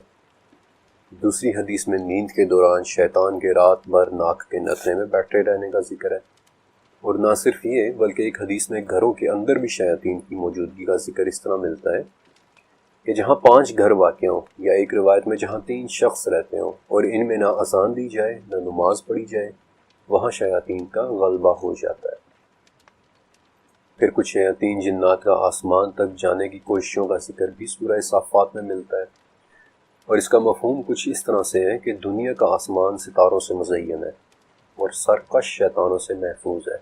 S1: دوسری حدیث میں نیند کے دوران شیطان کے رات بھر ناک کے نتھنے میں بیٹھے رہنے کا ذکر ہے، اور نہ صرف یہ بلکہ ایک حدیث میں گھروں کے اندر بھی شیاطین کی موجودگی کا ذکر اس طرح ملتا ہے کہ جہاں 5 گھر واقع ہوں، یا ایک روایت میں جہاں 3 شخص رہتے ہوں اور ان میں نہ اذان دی جائے نہ نماز پڑھی جائے، وہاں شیاطین کا غلبہ ہو جاتا ہے۔ پھر کچھ شیاطین جنات کا آسمان تک جانے کی کوششوں کا ذکر بھی سورہ صافات میں ملتا ہے، اور اس کا مفہوم کچھ اس طرح سے ہے کہ دنیا کا آسمان ستاروں سے مزین ہے اور سرکش شیطانوں سے محفوظ ہے۔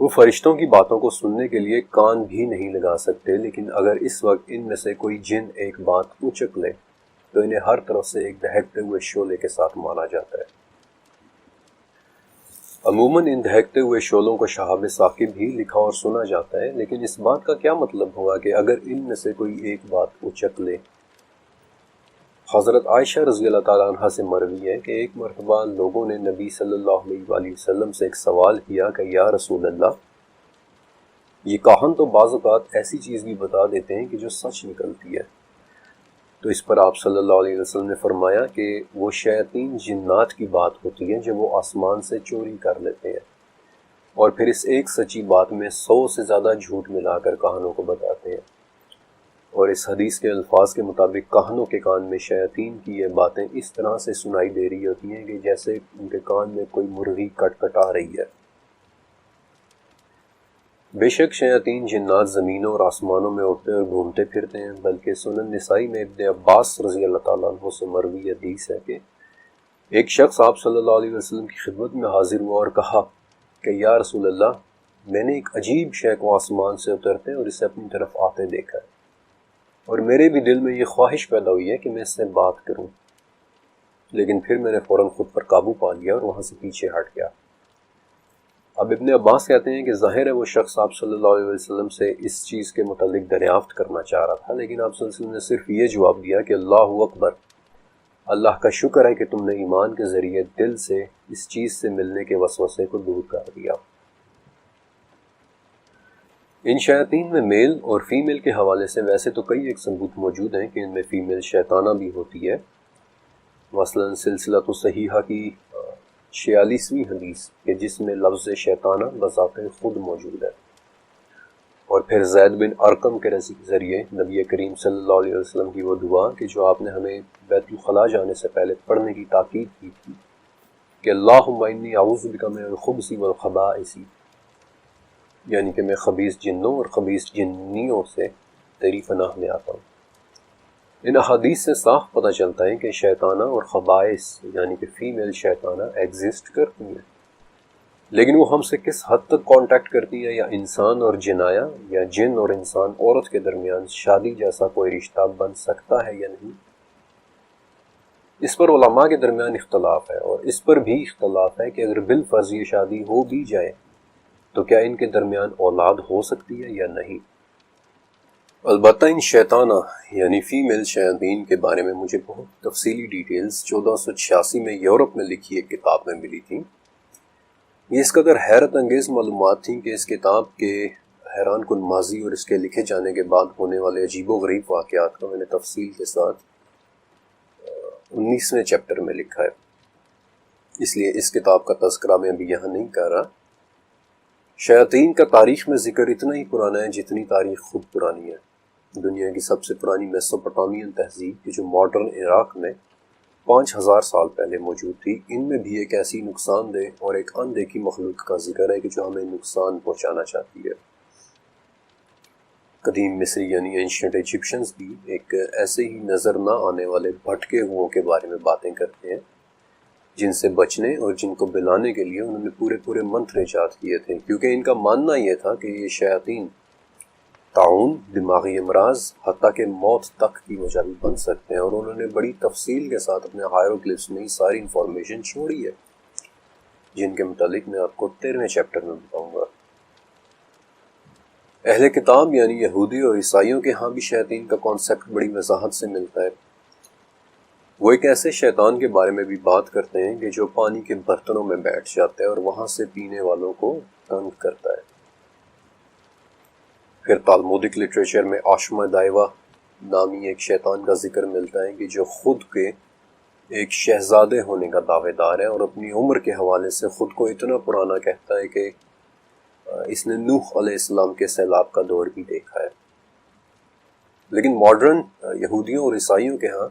S1: وہ فرشتوں کی باتوں کو سننے کے لیے کان بھی نہیں لگا سکتے، لیکن اگر اس وقت ان میں سے کوئی جن ایک بات اچک لے تو انہیں ہر طرف سے ایک دہکتے ہوئے شعلے کے ساتھ مارا جاتا ہے۔ عموماً ان دہکتے ہوئے شعلوں کو شہاب ثاقب ہی لکھا اور سنا جاتا ہے، لیکن اس بات کا کیا مطلب ہوا کہ اگر ان میں سے کوئی ایک بات اچک لے؟ حضرت عائشہ رضی اللہ تعالیٰ عنہ سے مروی ہے کہ ایک مرتبہ لوگوں نے نبی صلی اللہ علیہ وآلہ وسلم سے ایک سوال کیا کہ یا رسول اللہ، یہ کاہن تو بعض اوقات ایسی چیز بھی بتا دیتے ہیں کہ جو سچ نکلتی ہے۔ تو اس پر آپ صلی اللہ علیہ وسلم نے فرمایا کہ وہ شیاطین جنات کی بات ہوتی ہے جو وہ آسمان سے چوری کر لیتے ہیں، اور پھر اس ایک سچی بات میں 100 سے زیادہ جھوٹ ملا کر کاہنوں کو بتاتے ہیں۔ اور اس حدیث کے الفاظ کے مطابق کاہنوں کے کان میں شیاطین کی یہ باتیں اس طرح سے سنائی دے رہی ہوتی ہیں کہ جیسے ان کے کان میں کوئی مرغی کٹکٹا رہی ہے۔ بے شک شیاطین جنات زمینوں اور آسمانوں میں اڑتے اور گھومتے پھرتے ہیں، بلکہ سنن نسائی میں ابن عباس رضی اللہ تعالیٰ عنہ سے مروی حدیث ہے کہ ایک شخص آپ صلی اللہ علیہ وسلم کی خدمت میں حاضر ہوا اور کہا کہ یا رسول اللہ، میں نے ایک عجیب شے کو آسمان سے اترتے اور اسے اپنی طرف آتے دیکھا ہے، اور میرے بھی دل میں یہ خواہش پیدا ہوئی ہے کہ میں اس سے بات کروں، لیکن پھر میں نے فوراً خود پر قابو پا لیا اور وہاں سے پیچھے ہٹ گیا۔ اب ابن عباس کہتے ہیں کہ ظاہر ہے وہ شخص آپ صلی اللہ علیہ وسلم سے اس چیز کے متعلق دریافت کرنا چاہ رہا تھا، لیکن آپ صلی اللہ علیہ وسلم نے صرف یہ جواب دیا کہ اللہ اکبر، اللہ کا شکر ہے کہ تم نے ایمان کے ذریعے دل سے اس چیز سے ملنے کے وسوسے کو دور کر دیا۔ ان شیاطین میں میل اور فیمیل کے حوالے سے ویسے تو کئی ایک ثبوت موجود ہیں کہ ان میں فیمیل شیطانہ بھی ہوتی ہے۔ مثلا سلسلہ صحیحہ کی 46ویں حدیث کہ جس میں لفظ شیطانہ بذات خود موجود ہے، اور پھر زید بن ارقم کے ذریعے نبی کریم صلی اللہ علیہ وسلم کی وہ دعا کہ جو آپ نے ہمیں بیت الخلاء جانے سے پہلے پڑھنے کی تاکید کی تھی کہ اللہم انی اعوذ بک من الخبث والخبائث، یعنی کہ میں خبیث جنوں اور خبیث جنیوں سے تیری پناہ میں آتا ہوں۔ ان احادیث سے صاف پتہ چلتا ہے کہ شیطانہ اور خبائث یعنی کہ فیمیل شیطانہ ایگزسٹ کرتی ہیں، لیکن وہ ہم سے کس حد تک کانٹیکٹ کرتی ہیں، یا انسان اور جنایا یا جن اور انسان عورت کے درمیان شادی جیسا کوئی رشتہ بن سکتا ہے یا نہیں، اس پر علماء کے درمیان اختلاف ہے، اور اس پر بھی اختلاف ہے کہ اگر بالفرض یہ شادی ہو بھی جائے تو کیا ان کے درمیان اولاد ہو سکتی ہے یا نہیں۔ البتہ ان شیطانہ یعنی فیمیل شیاطین کے بارے میں مجھے بہت تفصیلی ڈیٹیلز 1486 میں یورپ میں لکھی ایک کتاب میں ملی تھی۔ یہ اس قدر حیرت انگیز معلومات تھیں کہ اس کتاب کے حیران کن ماضی اور اس کے لکھے جانے کے بعد ہونے والے عجیب و غریب واقعات کا میں نے تفصیل کے ساتھ 19ویں چیپٹر میں لکھا ہے، اس لیے اس کتاب کا تذکرہ میں ابھی یہاں نہیں کر رہا۔ شیاطین کا تاریخ میں ذکر اتنا ہی پرانا ہے جتنی تاریخ خود پرانی ہے۔ دنیا کی سب سے پرانی میسوپوٹامیان تہذیب کی جو ماڈرن عراق میں 5000 سال پہلے موجود تھی، ان میں بھی ایک ایسی نقصان دہ اور ایک اندیکھی مخلوق کا ذکر ہے کہ جو ہمیں نقصان پہنچانا چاہتی ہے۔ قدیم مصری یعنی اینشنٹ ایجپشنز بھی ایک ایسے ہی نظر نہ آنے والے بھٹکے ہوئوں کے بارے میں باتیں کرتے ہیں جن سے بچنے اور جن کو بلانے کے لیے انہوں نے پورے منتر ایجاد کیے تھے، کیونکہ ان کا ماننا یہ تھا کہ یہ شیاطین طاعون، دماغی امراض، حتیٰ کہ موت تک کی وجہ بھی بن سکتے ہیں، اور انہوں نے بڑی تفصیل کے ساتھ اپنے ہائیروگلفس میں ساری انفارمیشن چھوڑی ہے، جن کے متعلق میں آپ کو 13ویں چیپٹر میں بتاؤں گا۔ اہل کتاب یعنی یہودی اور عیسائیوں کے ہاں بھی شیاطین کا کانسیپٹ بڑی وضاحت سے ملتا ہے۔ وہ ایک ایسے شیطان کے بارے میں بھی بات کرتے ہیں کہ جو پانی کے برتنوں میں بیٹھ جاتا ہے اور وہاں سے پینے والوں کو تنگ کرتا ہے۔ پھر تالمودک لٹریچر میں آشما دائیوا نامی ایک شیطان کا ذکر ملتا ہے کہ جو خود کے ایک شہزادے ہونے کا دعوے دار ہے، اور اپنی عمر کے حوالے سے خود کو اتنا پرانا کہتا ہے کہ اس نے نوح علیہ السلام کے سیلاب کا دور بھی دیکھا ہے۔ لیکن ماڈرن یہودیوں اور عیسائیوں کے ہاں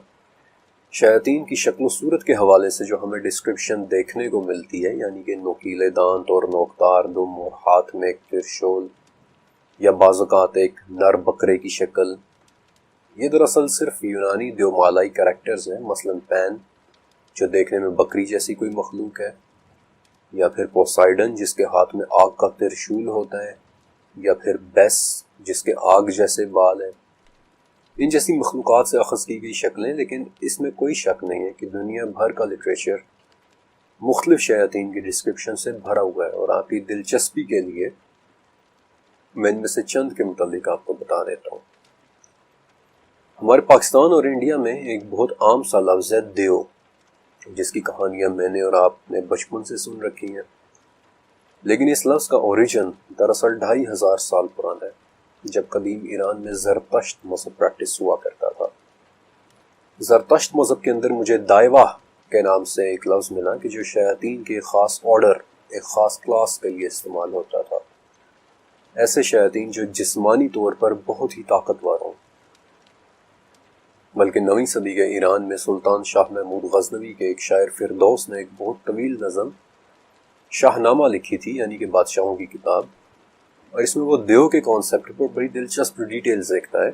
S1: شیاطین کی شکل و صورت کے حوالے سے جو ہمیں ڈسکرپشن دیکھنے کو ملتی ہے، یعنی کہ نوکیلے دانت اور نوکدار دم اور ہاتھ میں ایک ترشول یا بعض اوقات ایک نر بکرے کی شکل، یہ دراصل صرف یونانی دیومالائی کریکٹرز ہیں، مثلا پین جو دیکھنے میں بکری جیسی کوئی مخلوق ہے، یا پھر پوسائیڈن جس کے ہاتھ میں آگ کا ترشول ہوتا ہے، یا پھر بیس جس کے آگ جیسے بال ہیں۔ ان جیسی مخلوقات سے اخذ کی گئی شکلیں، لیکن اس میں کوئی شک نہیں ہے کہ دنیا بھر کا لٹریچر مختلف شیاطین کی ڈسکرپشن سے بھرا ہوا ہے، اور آپ کی دلچسپی کے لیے میں ان میں سے چند کے متعلق آپ کو بتا دیتا ہوں۔ ہمارے پاکستان اور انڈیا میں ایک بہت عام سا لفظ ہے دیو، جس کی کہانیاں میں نے اور آپ نے بچپن سے سن رکھی ہیں، لیکن اس لفظ کا اوریجن دراصل 2500 سال پرانا ہے، جب قدیم ایران میں زرتشت مذہب پریکٹس ہوا کرتا تھا۔ زرتشت مذہب کے اندر مجھے دائوا کے نام سے ایک لفظ ملا کہ جو شیاطین کے ایک خاص آرڈر، ایک خاص کلاس کے لیے استعمال ہوتا تھا، ایسے شیاطین جو جسمانی طور پر بہت ہی طاقتور ہوں۔ بلکہ 9ویں صدی کے ایران میں سلطان شاہ محمود غزنوی کے ایک شاعر فردوس نے ایک بہت طویل نظم شاہ نامہ لکھی تھی، یعنی کہ بادشاہوں کی کتاب، اور اس میں وہ دیو کے کانسیپٹ پر بڑی دلچسپ ڈیٹیلز دیکھتا ہے،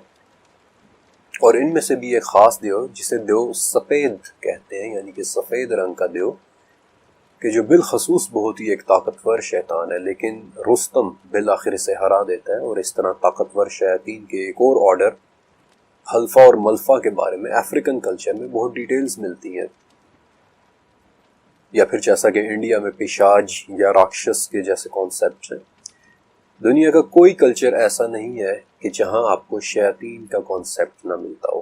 S1: اور ان میں سے بھی ایک خاص دیو جسے دیو سفید کہتے ہیں، یعنی کہ سفید رنگ کا دیو، کہ جو بالخصوص بہت ہی ایک طاقتور شیطان ہے، لیکن رستم بالآخر اسے ہرا دیتا ہے۔ اور اس طرح طاقتور شیاطین کے ایک اور آرڈر حلفہ اور ملفہ کے بارے میں افریقن کلچر میں بہت ڈیٹیلز ملتی ہیں، یا پھر جیسا کہ انڈیا میں پیشاج یا راکشس کے جیسے کانسیپٹ ہیں۔ دنیا کا کوئی کلچر ایسا نہیں ہے کہ جہاں آپ کو شیاطین کا کانسیپٹ نہ ملتا ہو۔